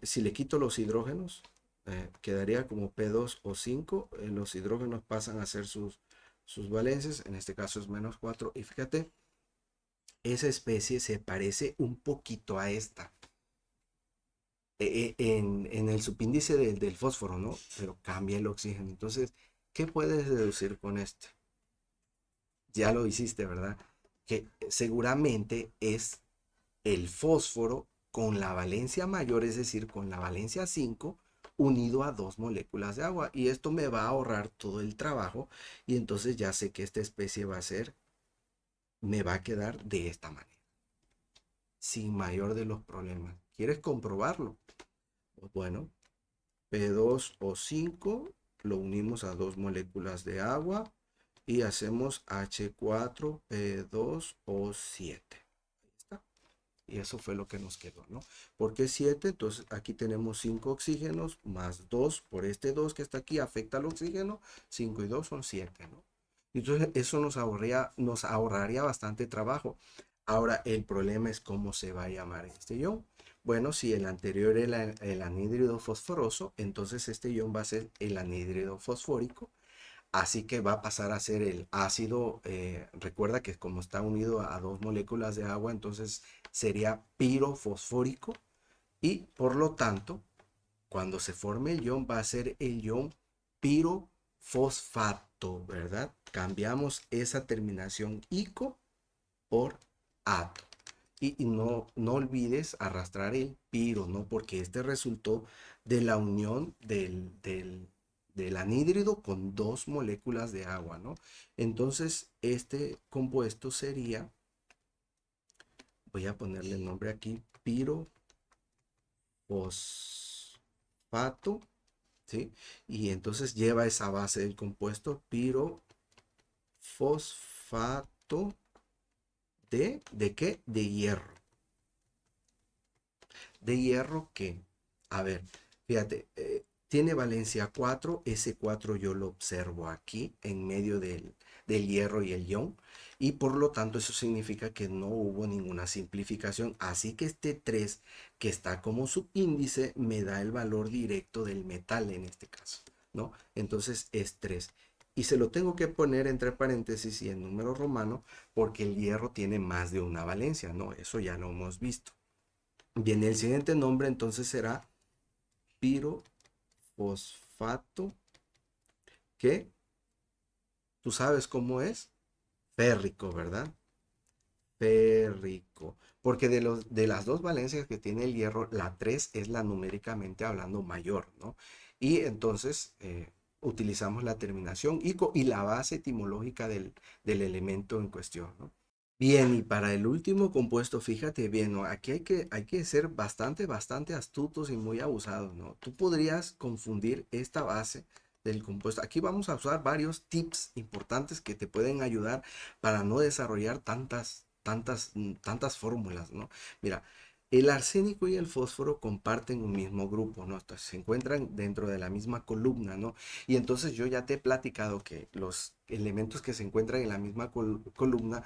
Si le quito los hidrógenos, quedaría como P2O5. Los hidrógenos pasan a ser sus valencias, en este caso es -4. Y fíjate, esa especie se parece un poquito a esta en el subíndice del fósforo, ¿no? Pero cambia el oxígeno. Entonces, ¿qué puedes deducir con esto? Ya lo hiciste, ¿verdad? Que seguramente es el fósforo con la valencia mayor, es decir, con la valencia 5, unido a dos moléculas de agua. Y esto me va a ahorrar todo el trabajo. Y entonces ya sé que esta especie va a ser, me va a quedar de esta manera, sin mayor de los problemas. ¿Quieres comprobarlo? Pues bueno, P2O5 lo unimos a dos moléculas de agua y hacemos H4P2O7. Ahí está. Y eso fue lo que nos quedó, ¿no? ¿Por qué 7? Entonces aquí tenemos 5 oxígenos más 2 por este 2 que está aquí afecta al oxígeno. 5 y 2 son 7, ¿no? Entonces eso nos ahorraría bastante trabajo. Ahora el problema es cómo se va a llamar este ion. Bueno, si el anterior era el anhídrido fosforoso, entonces este ion va a ser el anhídrido fosfórico. Así que va a pasar a ser el ácido, recuerda que como está unido a dos moléculas de agua, entonces sería pirofosfórico y por lo tanto, cuando se forme el ion va a ser el ion pirofosfato, ¿verdad? Cambiamos esa terminación ico por ato. Y no olvides arrastrar el piro, ¿no? Porque este resultó de la unión del anhídrido con dos moléculas de agua, ¿no? Entonces, este compuesto sería, voy a ponerle el nombre aquí, pirofosfato, ¿sí? Y entonces lleva esa base del compuesto pirofosfato ¿de qué? De hierro. De hierro que, a ver, fíjate, tiene valencia 4, ese 4 yo lo observo aquí en medio del hierro y el ion, y por lo tanto eso significa que no hubo ninguna simplificación, así que este 3 que está como subíndice me da el valor directo del metal en este caso, ¿no? Entonces es 3. Y se lo tengo que poner entre paréntesis y en número romano porque el hierro tiene más de una valencia, ¿no? Eso ya lo hemos visto. Bien, el siguiente nombre entonces será pirofosfato, que tú sabes cómo es, férrico, ¿verdad? Férrico. Porque de las dos valencias que tiene el hierro, la 3 es la numéricamente hablando mayor, ¿no? Y entonces utilizamos la terminación y la base etimológica del elemento en cuestión, ¿no? Bien, y para el último compuesto, fíjate bien, ¿no? Aquí hay que ser bastante astutos y muy abusados, ¿no? Tú podrías confundir esta base del compuesto. Aquí vamos a usar varios tips importantes que te pueden ayudar para no desarrollar tantas fórmulas, ¿no? Mira, el arsénico y el fósforo comparten un mismo grupo, ¿no? Entonces, se encuentran dentro de la misma columna, ¿no? Y entonces yo ya te he platicado que los elementos que se encuentran en la misma columna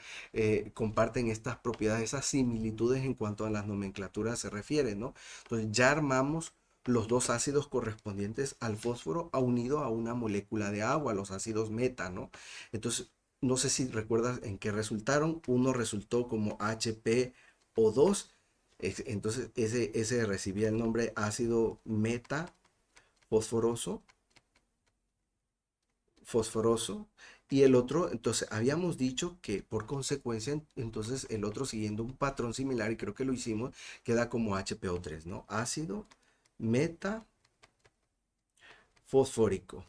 comparten estas propiedades, esas similitudes en cuanto a las nomenclaturas se refiere, ¿no? Entonces ya armamos los dos ácidos correspondientes al fósforo unido a una molécula de agua, los ácidos meta, ¿no? Entonces, no sé si recuerdas en qué resultaron. Uno resultó como HPO2, entonces ese recibía el nombre ácido meta fosforoso, fosforoso, y el otro, entonces habíamos dicho que por consecuencia, entonces el otro siguiendo un patrón similar, y creo que lo hicimos, queda como HPO3, ¿no? Ácido meta fosfórico,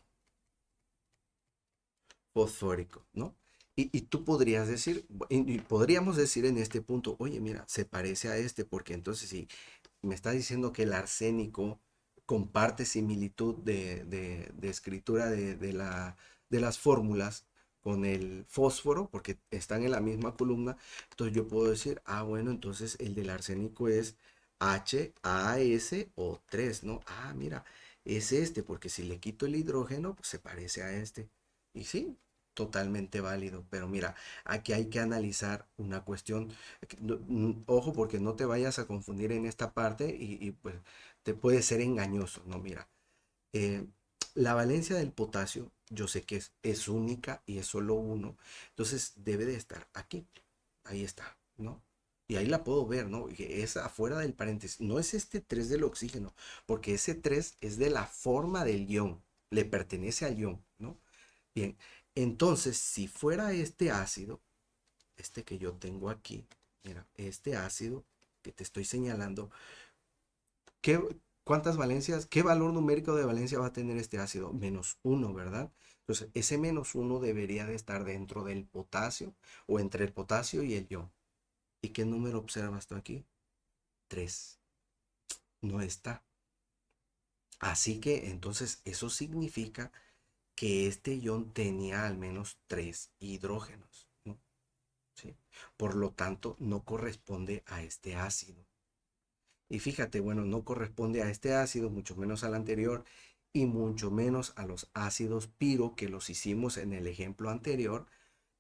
fosfórico, ¿no? Y tú podrías decir, y podríamos decir en este punto, oye, mira, se parece a este, porque entonces si me está diciendo que el arsénico comparte similitud de escritura de las fórmulas con el fósforo, porque están en la misma columna, entonces yo puedo decir, ah, bueno, entonces el del arsénico es HASO3, ¿no? Ah, mira, es este, porque si le quito el hidrógeno, pues se parece a este. Y sí, totalmente válido, pero mira, aquí hay que analizar una cuestión. Ojo, porque no te vayas a confundir en esta parte pues te puede ser engañoso, ¿no? Mira, eh, la valencia del potasio yo sé que es única y es solo uno, entonces debe de estar aquí, ahí está, ¿no? Y ahí la puedo ver, ¿no? Que es afuera del paréntesis, no es este 3 del oxígeno, porque ese 3 es de la forma del ion, le pertenece al ion, ¿no? Bien, entonces si fuera este ácido, este que yo tengo aquí, mira, este ácido que te estoy señalando, ¿qué, cuántas valencias, qué valor numérico de valencia va a tener este ácido? Menos uno, ¿verdad? Entonces, ese menos uno debería de estar dentro del potasio o entre el potasio y el ion. ¿Y qué número observas tú aquí? 3. No está. Así que entonces eso significa que este ion tenía al menos 3 hidrógenos, ¿no? ¿Sí? Por lo tanto, no corresponde a este ácido. Y fíjate, bueno, no corresponde a este ácido, mucho menos al anterior y mucho menos a los ácidos piro que los hicimos en el ejemplo anterior.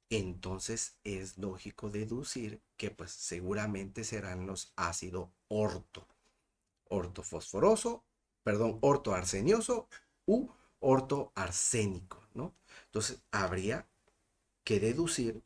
Entonces es lógico deducir que pues seguramente serán los ácidos ortofosforoso, perdón, ortoarsenioso u ortoarsénico, ¿no? Entonces habría que deducir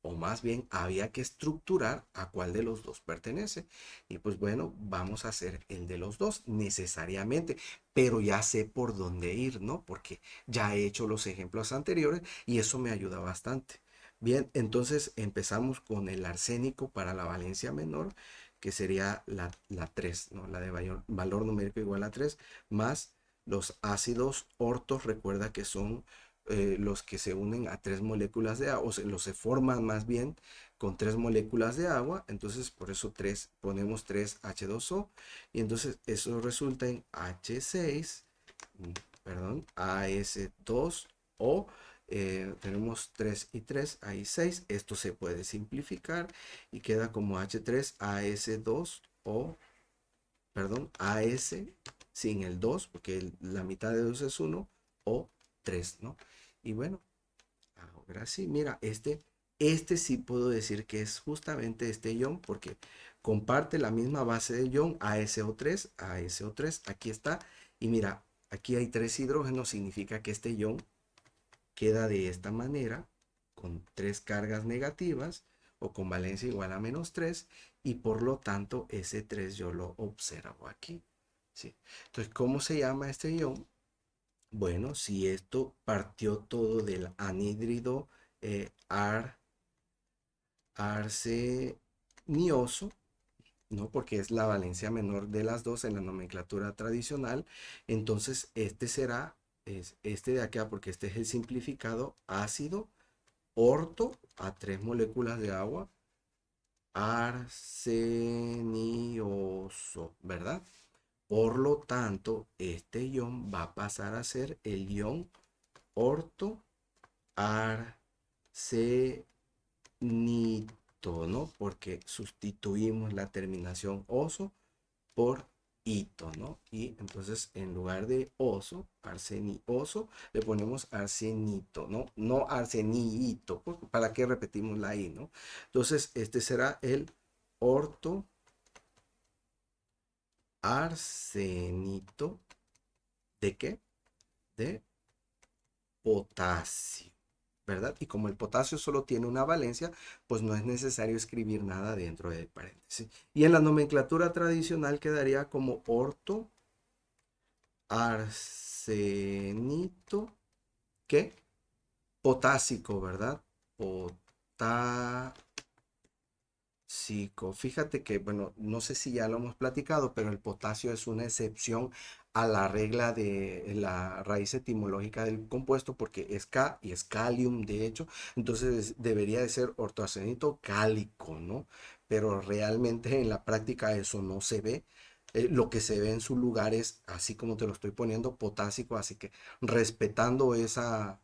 o más bien había que estructurar a cuál de los dos pertenece. Y pues bueno, vamos a hacer el de los dos necesariamente, pero ya sé por dónde ir, ¿no? Porque ya he hecho los ejemplos anteriores y eso me ayuda bastante. Bien, entonces empezamos con el arsénico para la valencia menor, que sería la 3, ¿no? La de valor numérico igual a 3, más los ácidos ortos, recuerda que son los que se unen a tres moléculas de agua, los se forman más bien con tres moléculas de agua, entonces por eso ponemos 3H2O y entonces eso resulta en H6, perdón, AS2O, tenemos 3 y 3, ahí 6, esto se puede simplificar y queda como H3AS2O, perdón, AS sin el 2, porque la mitad de 2 es 1, o 3, ¿no? Y bueno, ahora sí, mira, este sí puedo decir que es justamente este ion porque comparte la misma base del ion ASO3, ASO3, aquí está. Y mira, aquí hay 3 hidrógenos, significa que este ion queda de esta manera, con 3 cargas negativas o con valencia igual a -3 y por lo tanto ese 3 yo lo observo aquí. ¿Sí? Entonces, ¿cómo se llama este ion? Bueno, si esto partió todo del anhídrido arsenioso, ¿no? Porque es la valencia menor de las dos en la nomenclatura tradicional, entonces este será, es este de acá, porque este es el simplificado, ácido orto a 3 moléculas de agua, arsenioso, ¿verdad? Por lo tanto, este ion va a pasar a ser el ion orto arsenito, ¿no? Porque sustituimos la terminación oso por ito, ¿no? Y entonces en lugar de oso, arsenioso, le ponemos arsenito, ¿no? No arseniito, ¿para qué repetimos la i, ¿no? Entonces este será el orto arsenito. ¿De qué? De potasio, ¿verdad? Y como el potasio solo tiene una valencia, pues no es necesario escribir nada dentro de paréntesis. Y en la nomenclatura tradicional quedaría como orto arsenito, ¿qué? Potásico, ¿verdad? Potásico. Fíjate que, bueno, no sé si ya lo hemos platicado, pero el potasio es una excepción a la regla de la raíz etimológica del compuesto porque es K y es calium, de hecho, entonces debería de ser ortoacenito cálico, ¿no? Pero realmente en la práctica eso no se ve. Lo que se ve en su lugar es, así como te lo estoy poniendo, potásico, así que respetando esa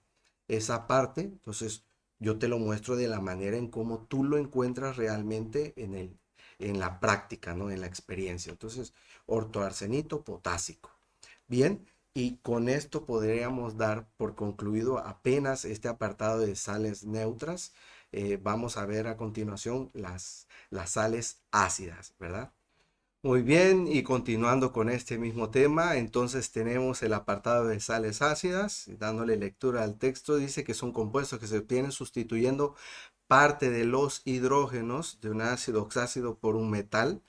parte, entonces yo te lo muestro de la manera en cómo tú lo encuentras realmente en la práctica, ¿no? En la experiencia. Entonces, ortoarsenito potásico. Bien, y con esto podríamos dar por concluido apenas este apartado de sales neutras. Vamos a ver a continuación las sales ácidas, ¿verdad? Muy bien, y continuando con este mismo tema, entonces tenemos el apartado de sales ácidas, dándole lectura al texto, dice que son compuestos que se obtienen sustituyendo parte de los hidrógenos de un ácido oxácido por un metal,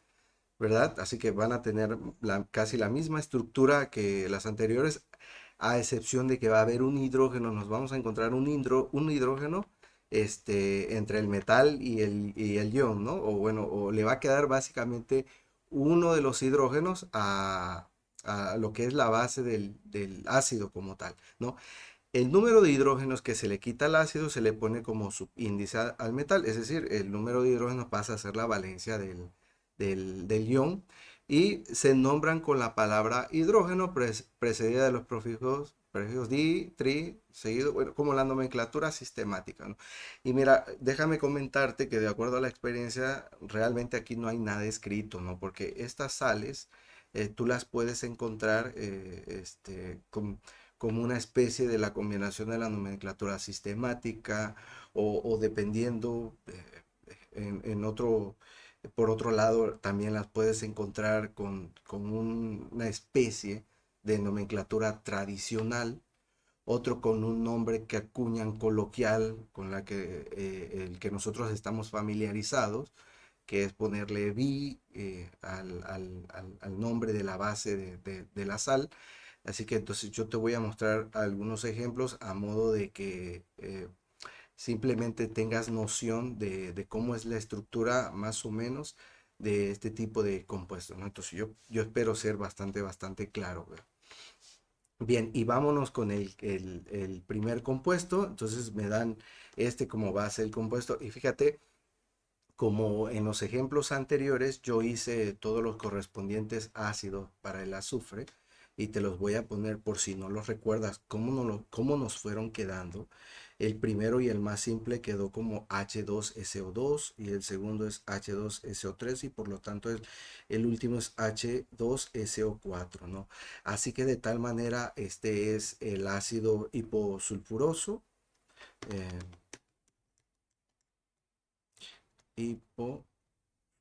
¿verdad? Así que van a tener casi la misma estructura que las anteriores, a excepción de que va a haber un hidrógeno, nos vamos a encontrar un hidrógeno entre el metal y el ion, ¿no? O bueno, o le va a quedar básicamente uno de los hidrógenos a lo que es la base del ácido como tal, ¿no? El número de hidrógenos que se le quita al ácido se le pone como subíndice al metal, es decir, el número de hidrógenos pasa a ser la valencia del ion y se nombran con la palabra hidrógeno precedida de los prefijos di, tri, seguido, bueno, como la nomenclatura sistemática, ¿no? Y mira, déjame comentarte que de acuerdo a la experiencia, realmente aquí no hay nada escrito, ¿no? Porque estas sales tú las puedes encontrar como una especie de la combinación de la nomenclatura sistemática o dependiendo por otro lado, también las puedes encontrar con una especie de nomenclatura tradicional, otro con un nombre que acuñan coloquial con el que nosotros estamos familiarizados, que es ponerle vi al nombre de la base de la sal. Así que entonces yo te voy a mostrar algunos ejemplos a modo de que simplemente tengas noción de cómo es la estructura más o menos de este tipo de compuestos, ¿no? Entonces yo espero ser bastante claro, ¿verdad? Bien, y vámonos con el primer compuesto. Entonces me dan como base el compuesto. Y fíjate, como en los ejemplos anteriores, yo hice todos los correspondientes ácidos para el azufre y te los voy a poner por si no los recuerdas, cómo nos fueron quedando. El primero y el más simple quedó como H2SO2 y el segundo es H2SO3 y por lo tanto el último es H2SO4, ¿no? Así que de tal manera este es el ácido hiposulfuroso. eh,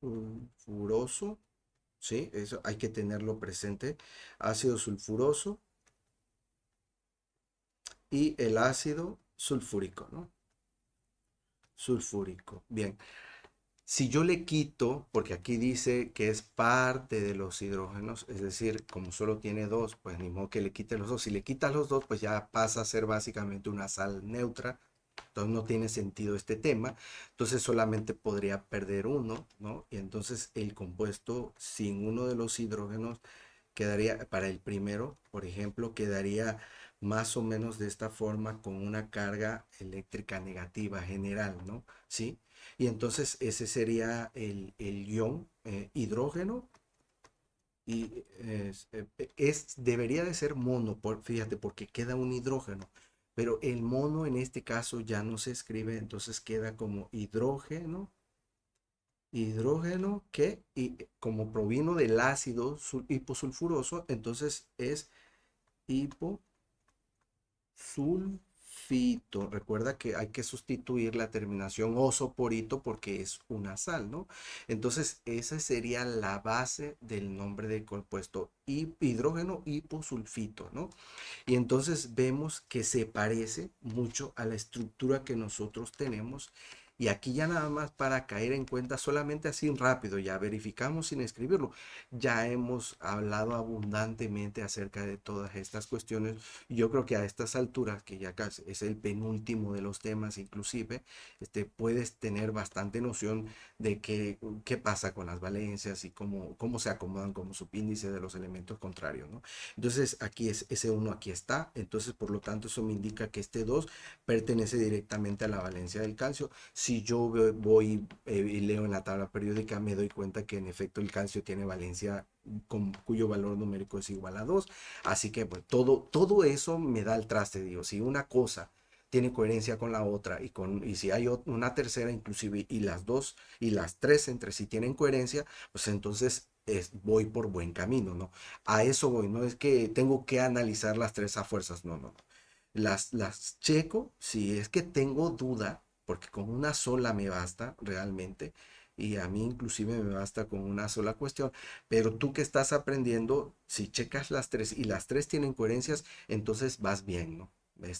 Hiposulfuroso, ¿sí? Eso hay que tenerlo presente. Ácido sulfuroso y el ácido sulfúrico, ¿no? Sulfúrico. Bien. Si yo le quito, porque aquí dice que es parte de los hidrógenos, es decir, como solo tiene dos, pues ni modo que le quite los dos. Si le quitas los dos, pues ya pasa a ser básicamente una sal neutra. Entonces no tiene sentido este tema. Entonces solamente podría perder uno, ¿no? Y entonces el compuesto sin uno de los hidrógenos quedaría, para el primero, por ejemplo, quedaría más o menos de esta forma con una carga eléctrica negativa general, ¿no? ¿Sí? Y entonces ese sería el ion hidrógeno y debería de ser mono, fíjate, porque queda un hidrógeno, pero el mono en este caso ya no se escribe, entonces queda como hidrógeno que y como provino del ácido hiposulfuroso, entonces es hiposulfito. Recuerda que hay que sustituir la terminación oso por ito porque es una sal, ¿no? Entonces, esa sería la base del nombre del compuesto hidrógeno hiposulfito, ¿no? Y entonces vemos que se parece mucho a la estructura que nosotros tenemos. Y aquí ya nada más para caer en cuenta, solamente así rápido, ya verificamos sin escribirlo. Ya hemos hablado abundantemente acerca de todas estas cuestiones. Y yo creo que a estas alturas, que ya casi es el penúltimo de los temas inclusive, puedes tener bastante noción de qué pasa con las valencias y cómo se acomodan como subíndice de los elementos contrarios, ¿no? Entonces aquí es ese uno aquí está, entonces por lo tanto eso me indica que este 2 pertenece directamente a la valencia del calcio. Si yo voy y leo en la tabla periódica me doy cuenta que en efecto el calcio tiene valencia cuyo valor numérico es igual a 2. Así que pues todo eso me da el traste, digo, si una cosa tiene coherencia con la otra y si hay una tercera inclusive y las dos y las tres entre sí tienen coherencia, pues entonces voy por buen camino, ¿no? A eso voy, no es que tengo que analizar las tres a fuerzas, no, no. Las checo si es que tengo duda, porque con una sola me basta realmente, y a mí inclusive me basta con una sola cuestión, pero tú que estás aprendiendo, si checas las tres y las tres tienen coherencias, entonces vas bien, ¿no?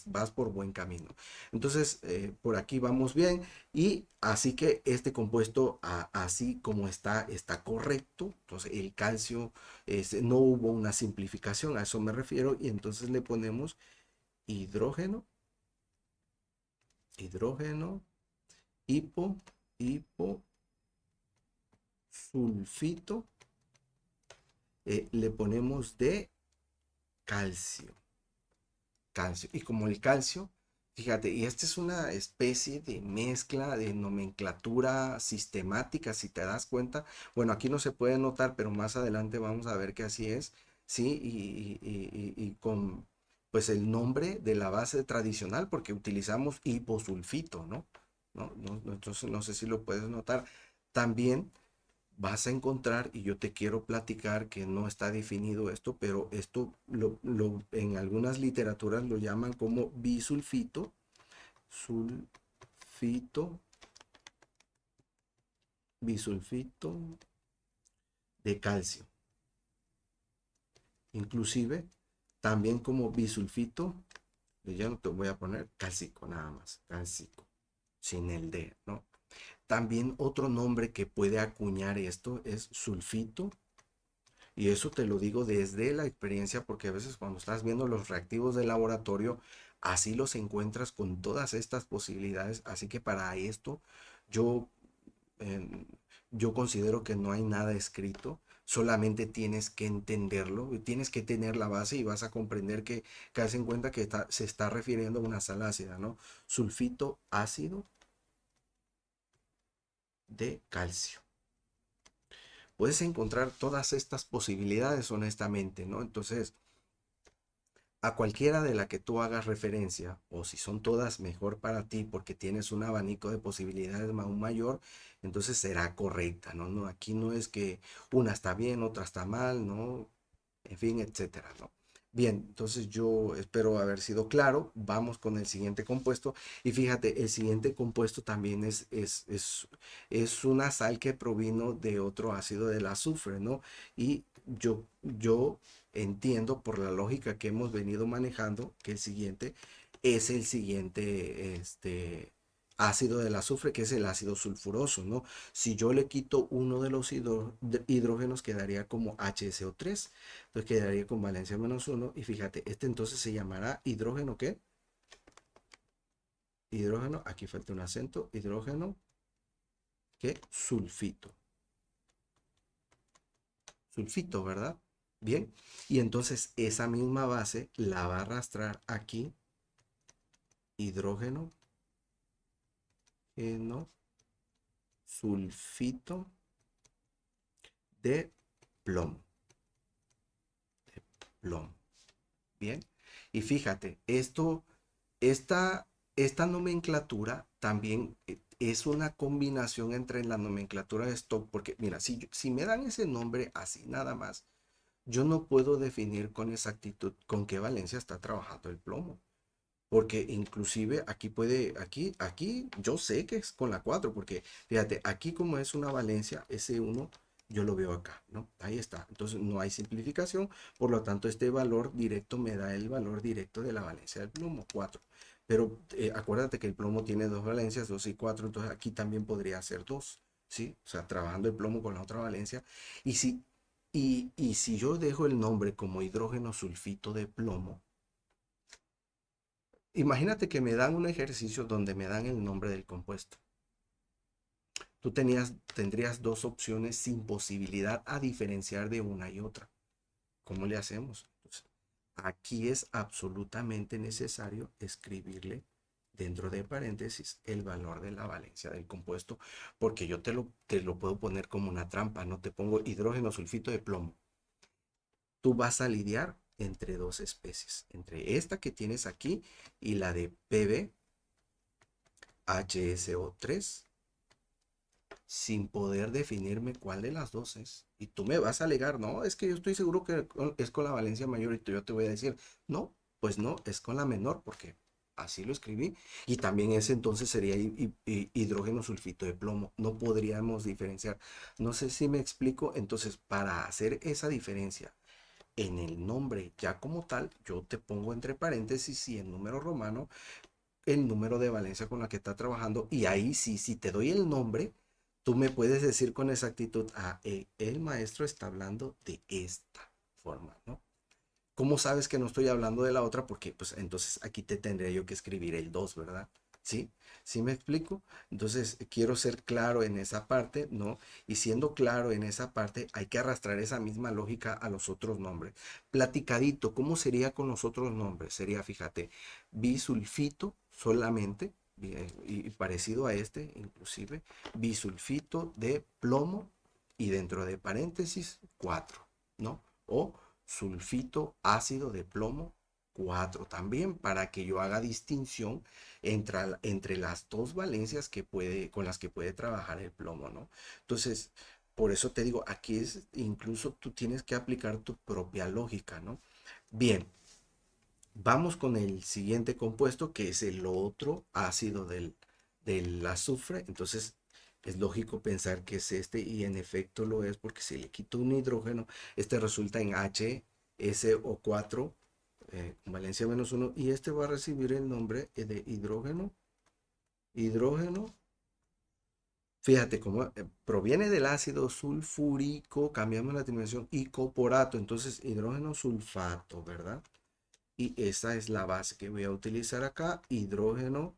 Vas por buen camino. Entonces, por aquí vamos bien. Y así que este compuesto, así como está correcto. Entonces, el calcio, no hubo una simplificación, a eso me refiero. Y entonces le ponemos hidrógeno, hidrógeno, hipo, hiposulfito, le ponemos de calcio, calcio. Y como el calcio, fíjate, y esta es una especie de mezcla de nomenclatura sistemática, si te das cuenta. Bueno, aquí no se puede notar, pero más adelante vamos a ver que así es, ¿sí? Y con pues el nombre de la base tradicional, porque utilizamos hiposulfito, ¿no? Entonces no sé si lo puedes notar. También vas a encontrar, y yo te quiero platicar que no está definido esto, pero esto en algunas literaturas lo llaman como bisulfito, sulfito, bisulfito de calcio. Inclusive también como bisulfito, ya no te voy a poner cálcico nada más, cálcico, sin el D, ¿no? También otro nombre que puede acuñar esto es sulfito. Y eso te lo digo desde la experiencia porque a veces cuando estás viendo los reactivos del laboratorio, así los encuentras con todas estas posibilidades. Así que para esto yo, eh, yo considero que no hay nada escrito. Solamente tienes que entenderlo, tienes que tener la base y vas a comprender que caes en cuenta que se está refiriendo a una sal ácida, ¿no? Sulfito ácido de calcio. Puedes encontrar todas estas posibilidades honestamente, ¿no? Entonces, a cualquiera de la que tú hagas referencia, o si son todas mejor para ti porque tienes un abanico de posibilidades aún mayor, entonces será correcta, ¿no? No, aquí no es que una está bien, otra está mal, ¿no? En fin, etcétera, ¿no? Bien, entonces yo espero haber sido claro. Vamos con el siguiente compuesto. Y fíjate, el siguiente compuesto también es una sal que provino de otro ácido del azufre, ¿no? Y yo entiendo por la lógica que hemos venido manejando que el siguiente es el siguiente ácido del azufre, que es el ácido sulfuroso, ¿no? Si yo le quito uno de los hidrógenos, quedaría como HSO3. Entonces quedaría con valencia -1. Y fíjate, este entonces se llamará hidrógeno, ¿qué? Hidrógeno, aquí falta un acento, hidrógeno, ¿qué? Sulfito. Sulfito, ¿verdad? Bien. Y entonces esa misma base la va a arrastrar aquí, hidrógeno, no, sulfito de plomo. Plomo. Bien. Y fíjate, esta nomenclatura también es una combinación entre la nomenclatura de stock, porque mira, si me dan ese nombre así nada más, yo no puedo definir con exactitud con qué valencia está trabajando el plomo. Porque inclusive aquí yo sé que es con la 4 porque fíjate, aquí como es una valencia, ese uno yo lo veo acá, ¿no? Ahí está. Entonces no hay simplificación, por lo tanto este valor directo me da el valor directo de la valencia del plomo, 4. Pero acuérdate que el plomo tiene dos valencias, 2 y 4, entonces aquí también podría ser 2, ¿sí? O sea, trabajando el plomo con la otra valencia. Y si yo dejo el nombre como hidrógeno sulfito de plomo, imagínate que me dan un ejercicio donde me dan el nombre del compuesto. Tendrías dos opciones sin posibilidad a diferenciar de una y otra. ¿Cómo le hacemos? Pues, aquí es absolutamente necesario escribirle dentro de paréntesis el valor de la valencia del compuesto, porque yo te lo puedo poner como una trampa, no te pongo hidrógeno sulfito de plomo. Tú vas a lidiar entre dos especies, entre esta que tienes aquí y la de PB HSO3 sin poder definirme cuál de las dos es. Y tú me vas a alegar, no, es que yo estoy seguro que es con la valencia mayor y yo te voy a decir, no, pues no, es con la menor porque así lo escribí. Y también ese entonces sería hidrógeno sulfito de plomo. No podríamos diferenciar. No sé si me explico. Entonces, para hacer esa diferencia en el nombre ya como tal, yo te pongo entre paréntesis y en número romano el número de valencia con la que está trabajando y ahí sí, si te doy el nombre, tú me puedes decir con exactitud, el maestro está hablando de esta forma, ¿no? ¿Cómo sabes que no estoy hablando de la otra? Porque pues entonces aquí te tendría yo que escribir el 2, ¿verdad? ¿Sí? ¿Sí me explico? Entonces quiero ser claro en esa parte, ¿no? Y siendo claro en esa parte, hay que arrastrar esa misma lógica a los otros nombres. Platicadito, ¿cómo sería con los otros nombres? Sería, fíjate, bisulfito solamente, y parecido a este, inclusive, bisulfito de plomo y dentro de paréntesis 4, ¿no? O sulfito ácido de plomo 4 también para que yo haga distinción entre las dos valencias con las que puede trabajar el plomo, ¿no? Entonces, por eso te digo, aquí es incluso tú tienes que aplicar tu propia lógica, ¿no? Bien, vamos con el siguiente compuesto que es el otro ácido del azufre. Entonces, es lógico pensar que es este y en efecto lo es porque si le quito un hidrógeno, este resulta en HSO4 con valencia -1 y este va a recibir el nombre de hidrógeno. Fíjate cómo proviene del ácido sulfúrico, cambiamos la terminación y coporato, entonces hidrógeno sulfato, ¿verdad? Y esa es la base que voy a utilizar acá, hidrógeno,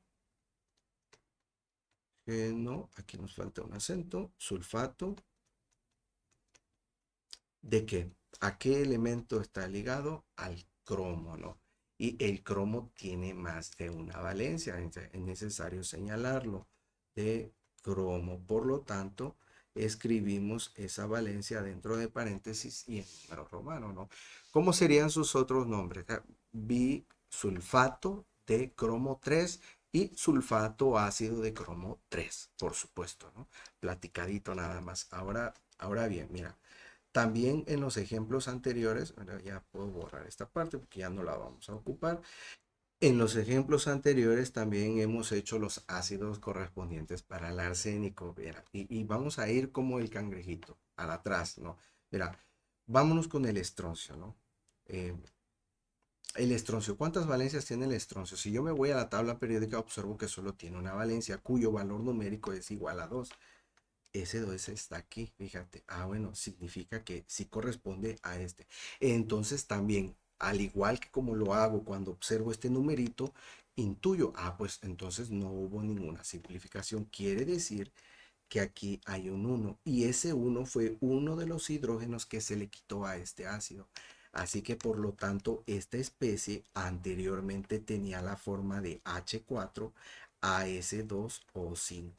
aquí nos falta un acento, sulfato, ¿de qué? ¿A qué elemento está ligado? Al cromo, ¿no? Y el cromo tiene más de una valencia, es necesario señalarlo, de cromo. Por lo tanto, escribimos esa valencia dentro de paréntesis y en número romano, ¿no? ¿Cómo serían sus otros nombres? bisulfato de cromo 3 y sulfato ácido de cromo 3, por supuesto, ¿no? Platicadito nada más. Ahora bien, mira, también en los ejemplos anteriores, bueno, ya puedo borrar esta parte porque ya no la vamos a ocupar. En los ejemplos anteriores también hemos hecho los ácidos correspondientes para el arsénico, mira, y vamos a ir como el cangrejito, al atrás, ¿no? Mira, vámonos con el estroncio, ¿no? Eh, el estroncio, ¿cuántas valencias tiene el estroncio? Si yo me voy a la tabla periódica, observo que solo tiene una valencia, cuyo valor numérico es igual a 2. Ese 2 está aquí, fíjate. Ah, bueno, significa que sí corresponde a este. Entonces también, al igual que como lo hago cuando observo este numerito, intuyo, pues entonces no hubo ninguna simplificación. Quiere decir que aquí hay un 1 y ese 1 fue uno de los hidrógenos que se le quitó a este ácido. Así que por lo tanto esta especie anteriormente tenía la forma de H4AS2O5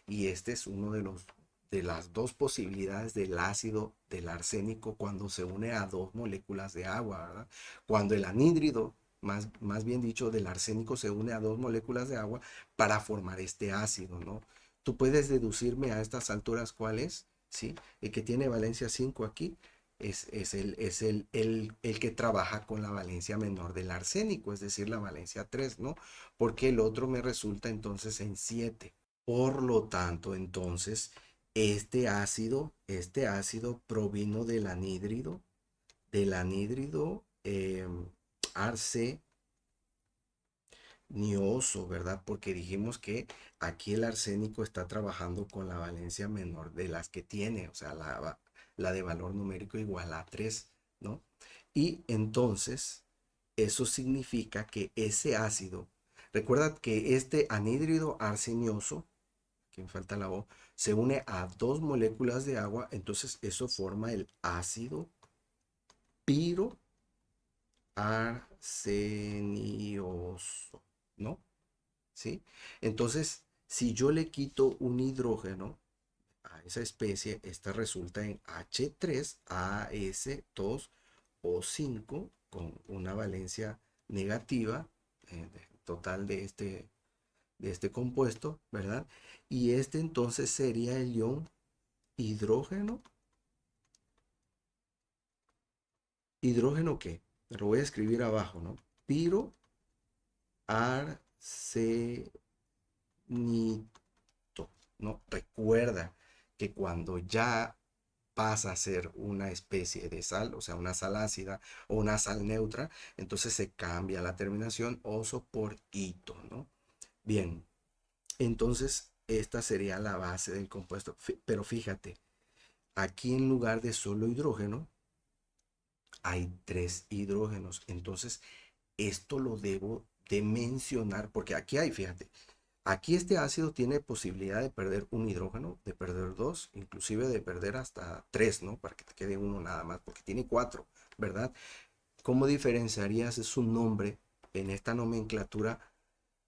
y este es uno de las dos posibilidades del ácido del arsénico cuando se une a dos moléculas de agua, ¿verdad? Cuando el anhídrido, más bien dicho, del arsénico se une a dos moléculas de agua para formar este ácido, ¿no? Tú puedes deducirme a estas alturas cuál es, ¿sí? El que tiene valencia 5 aquí es el que trabaja con la valencia menor del arsénico, es decir, la valencia 3, ¿no? Porque el otro me resulta entonces en 7. Por lo tanto, entonces, este ácido provino del anhídrido arce nioso, ¿verdad? Porque dijimos que aquí el arsénico está trabajando con la valencia menor de las que tiene, o sea, la de valor numérico igual a 3, ¿no? Y entonces, eso significa que ese ácido, recuerda que este anhídrido arsenioso, que me falta la O, se une a dos moléculas de agua, entonces eso forma el ácido piroarsenioso, ¿no? ¿Sí? Entonces, si yo le quito un hidrógeno a esa especie, esta resulta en H3AS2O5 con una valencia negativa total de este compuesto, ¿verdad? Y este entonces sería el ion hidrógeno. ¿Hidrógeno qué? Lo voy a escribir abajo, ¿no? Piroarsenito. ¿No? Recuerda que cuando ya pasa a ser una especie de sal, o sea, una sal ácida o una sal neutra, entonces se cambia la terminación oso por ito, ¿no? Bien, entonces esta sería la base del compuesto. Pero fíjate, aquí en lugar de solo hidrógeno, hay tres hidrógenos. Entonces, esto lo debo de mencionar porque aquí hay, fíjate, aquí este ácido tiene posibilidad de perder un hidrógeno, de perder dos, inclusive de perder hasta tres, ¿no? Para que te quede uno nada más, porque tiene cuatro, ¿verdad? ¿Cómo diferenciarías su nombre en esta nomenclatura?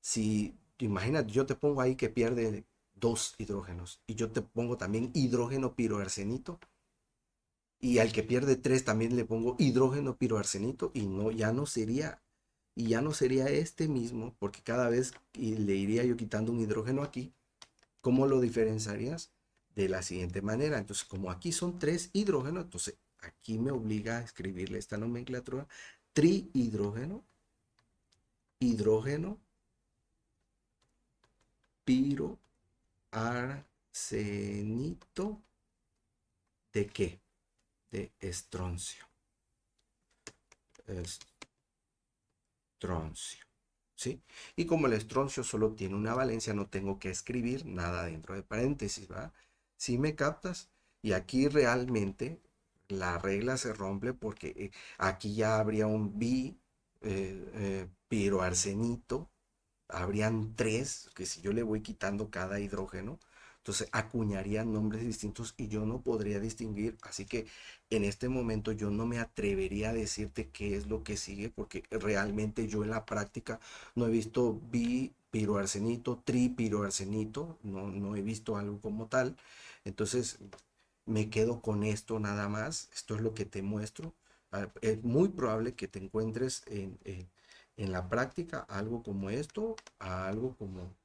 Si, imagínate, yo te pongo ahí que pierde dos hidrógenos y yo te pongo también hidrógeno piroarsenito y al que pierde tres también le pongo hidrógeno piroarsenito y no, ya no sería este mismo, porque cada vez le iría yo quitando un hidrógeno aquí. ¿Cómo lo diferenciarías? De la siguiente manera. Entonces, como aquí son tres hidrógenos, entonces aquí me obliga a escribirle esta nomenclatura: trihidrógeno, hidrógeno, piro, arsenito. ¿De qué? De estroncio. Estroncio. ¿Sí? Y como el estroncio solo tiene una valencia, no tengo que escribir nada dentro de paréntesis, ¿va? ¿Sí me captas? Y aquí realmente la regla se rompe porque aquí ya habría un piroarsenito, habrían tres, que si yo le voy quitando cada hidrógeno, entonces acuñarían nombres distintos y yo no podría distinguir. Así que en este momento yo no me atrevería a decirte qué es lo que sigue, porque realmente yo en la práctica no he visto bipiroarsenito, tripiroarsenito, no he visto algo como tal. Entonces me quedo con esto nada más. Esto es lo que te muestro. Es muy probable que te encuentres en la práctica algo como esto, algo como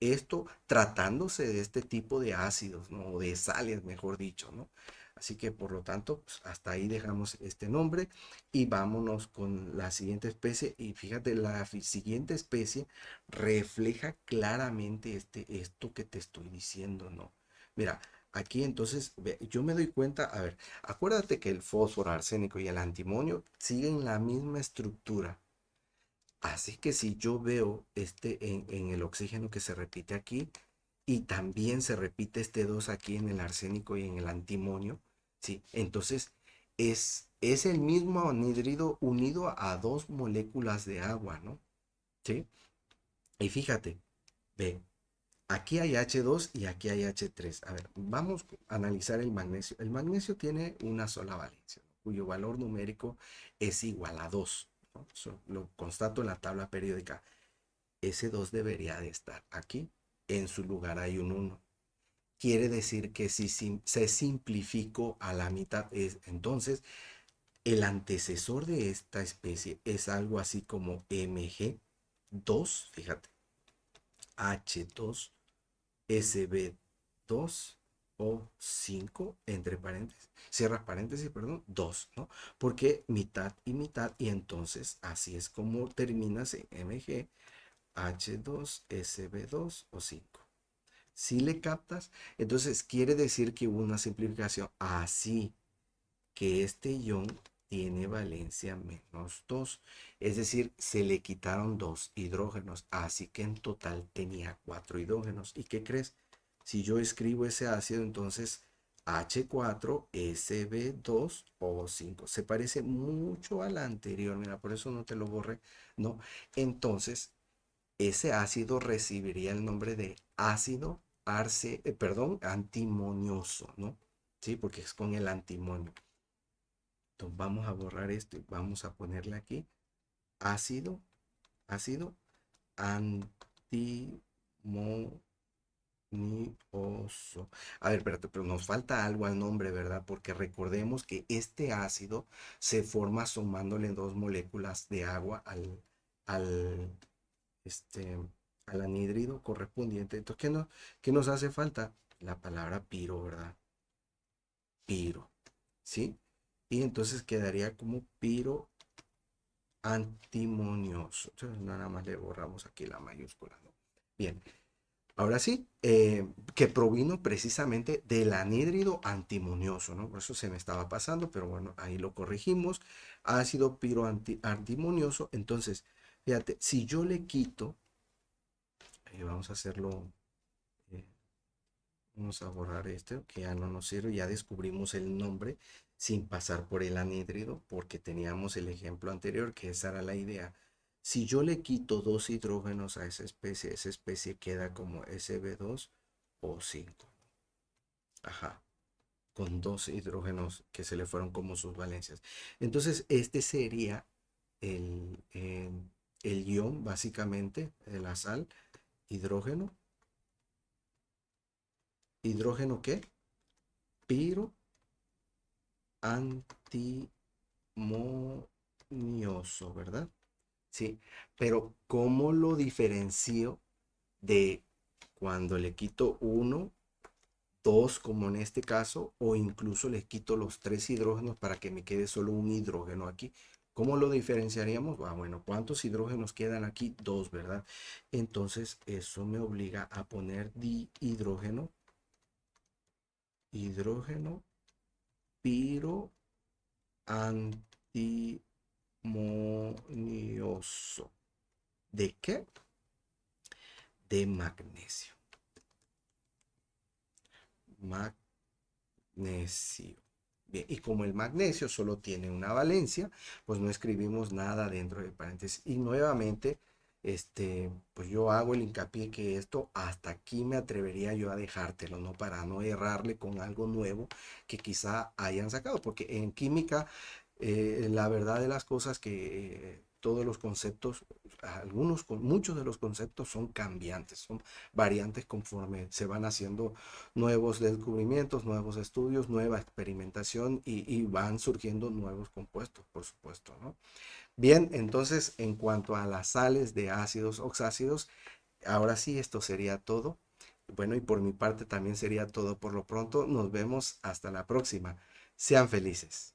esto, tratándose de este tipo de ácidos, ¿no? O de sales, mejor dicho, ¿no? Así que por lo tanto, pues, hasta ahí dejamos este nombre y vámonos con la siguiente especie. Y fíjate, la siguiente especie refleja claramente esto que te estoy diciendo, ¿no? Mira, aquí entonces yo me doy cuenta, a ver, acuérdate que el fósforo, arsénico y el antimonio siguen la misma estructura. Así que si yo veo en el oxígeno que se repite aquí y también se repite este 2 aquí en el arsénico y en el antimonio, ¿sí? Entonces es el mismo anhídrido unido a dos moléculas de agua, ¿no? ¿Sí? Y fíjate, ve, aquí hay H2 y aquí hay H3. A ver, vamos a analizar el magnesio. El magnesio tiene una sola valencia, ¿no? Cuyo valor numérico es igual a 2, ¿no? Eso lo constato en la tabla periódica. Ese 2 debería de estar aquí. En su lugar hay un 1. Quiere decir que si se simplificó a la mitad, entonces el antecesor de esta especie es algo así como Mg2, fíjate, H2, Sb2 o 5 entre paréntesis, cierras paréntesis, perdón, 2, ¿no? Porque mitad y mitad, y entonces así es como terminas en Mg, H2, Sb2 o 5. Si le captas, entonces quiere decir que hubo una simplificación así que este ion tiene valencia -2, es decir, se le quitaron dos hidrógenos, así que en total tenía 4 hidrógenos. ¿Y qué crees? Si yo escribo ese ácido, entonces H4SB2O5 se parece mucho a la anterior, mira, por eso no te lo borré, no. Entonces ese ácido recibiría el nombre de ácido antimonioso, ¿no? Sí, porque es con el antimonio. Entonces vamos a borrar esto y vamos a ponerle aquí ácido, ácido antimonioso. A ver, espérate, pero nos falta algo al nombre, ¿verdad? Porque recordemos que este ácido se forma sumándole dos moléculas de agua al, este, al anhídrido correspondiente. Entonces, qué nos hace falta? La palabra piro, ¿verdad? Piro, ¿sí? Y entonces quedaría como piro antimonioso. Entonces, nada más le borramos aquí la mayúscula, ¿no? Bien, ahora sí, que provino precisamente del anhídrido antimonioso, ¿no? Por eso se me estaba pasando, pero bueno, ahí lo corregimos. Ácido piro antimonioso. Entonces, fíjate, si yo le quito, vamos a hacerlo. eh, Vamos a borrar este que ya no nos sirve. Ya descubrimos el nombre sin pasar por el anhídrido porque teníamos el ejemplo anterior que esa era la idea. Si yo le quito dos hidrógenos a esa especie queda como Sb2O5. Ajá, con dos hidrógenos que se le fueron como sus valencias. Entonces, este sería el ion básicamente de la sal, hidrógeno. ¿Hidrógeno qué? Piro antimonioso, ¿verdad? Sí, pero ¿cómo lo diferencio de cuando le quito uno, dos, como en este caso, o incluso le quito los tres hidrógenos para que me quede solo un hidrógeno aquí? ¿Cómo lo diferenciaríamos? Ah, bueno, ¿cuántos hidrógenos quedan aquí? Dos, ¿verdad? Entonces eso me obliga a poner dihidrógeno, hidrógeno, piro, antimonioso. ¿De qué? De magnesio. Magnesio. Bien, y como el magnesio solo tiene una valencia, pues no escribimos nada dentro de paréntesis. Y nuevamente, pues yo hago el hincapié que esto hasta aquí me atrevería yo a dejártelo, ¿no? Para no errarle con algo nuevo que quizá hayan sacado, porque en química, la verdad de las cosas que todos los conceptos, muchos de los conceptos son cambiantes, son variantes conforme se van haciendo nuevos descubrimientos, nuevos estudios, nueva experimentación y van surgiendo nuevos compuestos, por supuesto, ¿no? Bien, entonces en cuanto a las sales de ácidos oxácidos, ahora sí, esto sería todo. Bueno, y por mi parte también sería todo por lo pronto. Nos vemos hasta la próxima. Sean felices.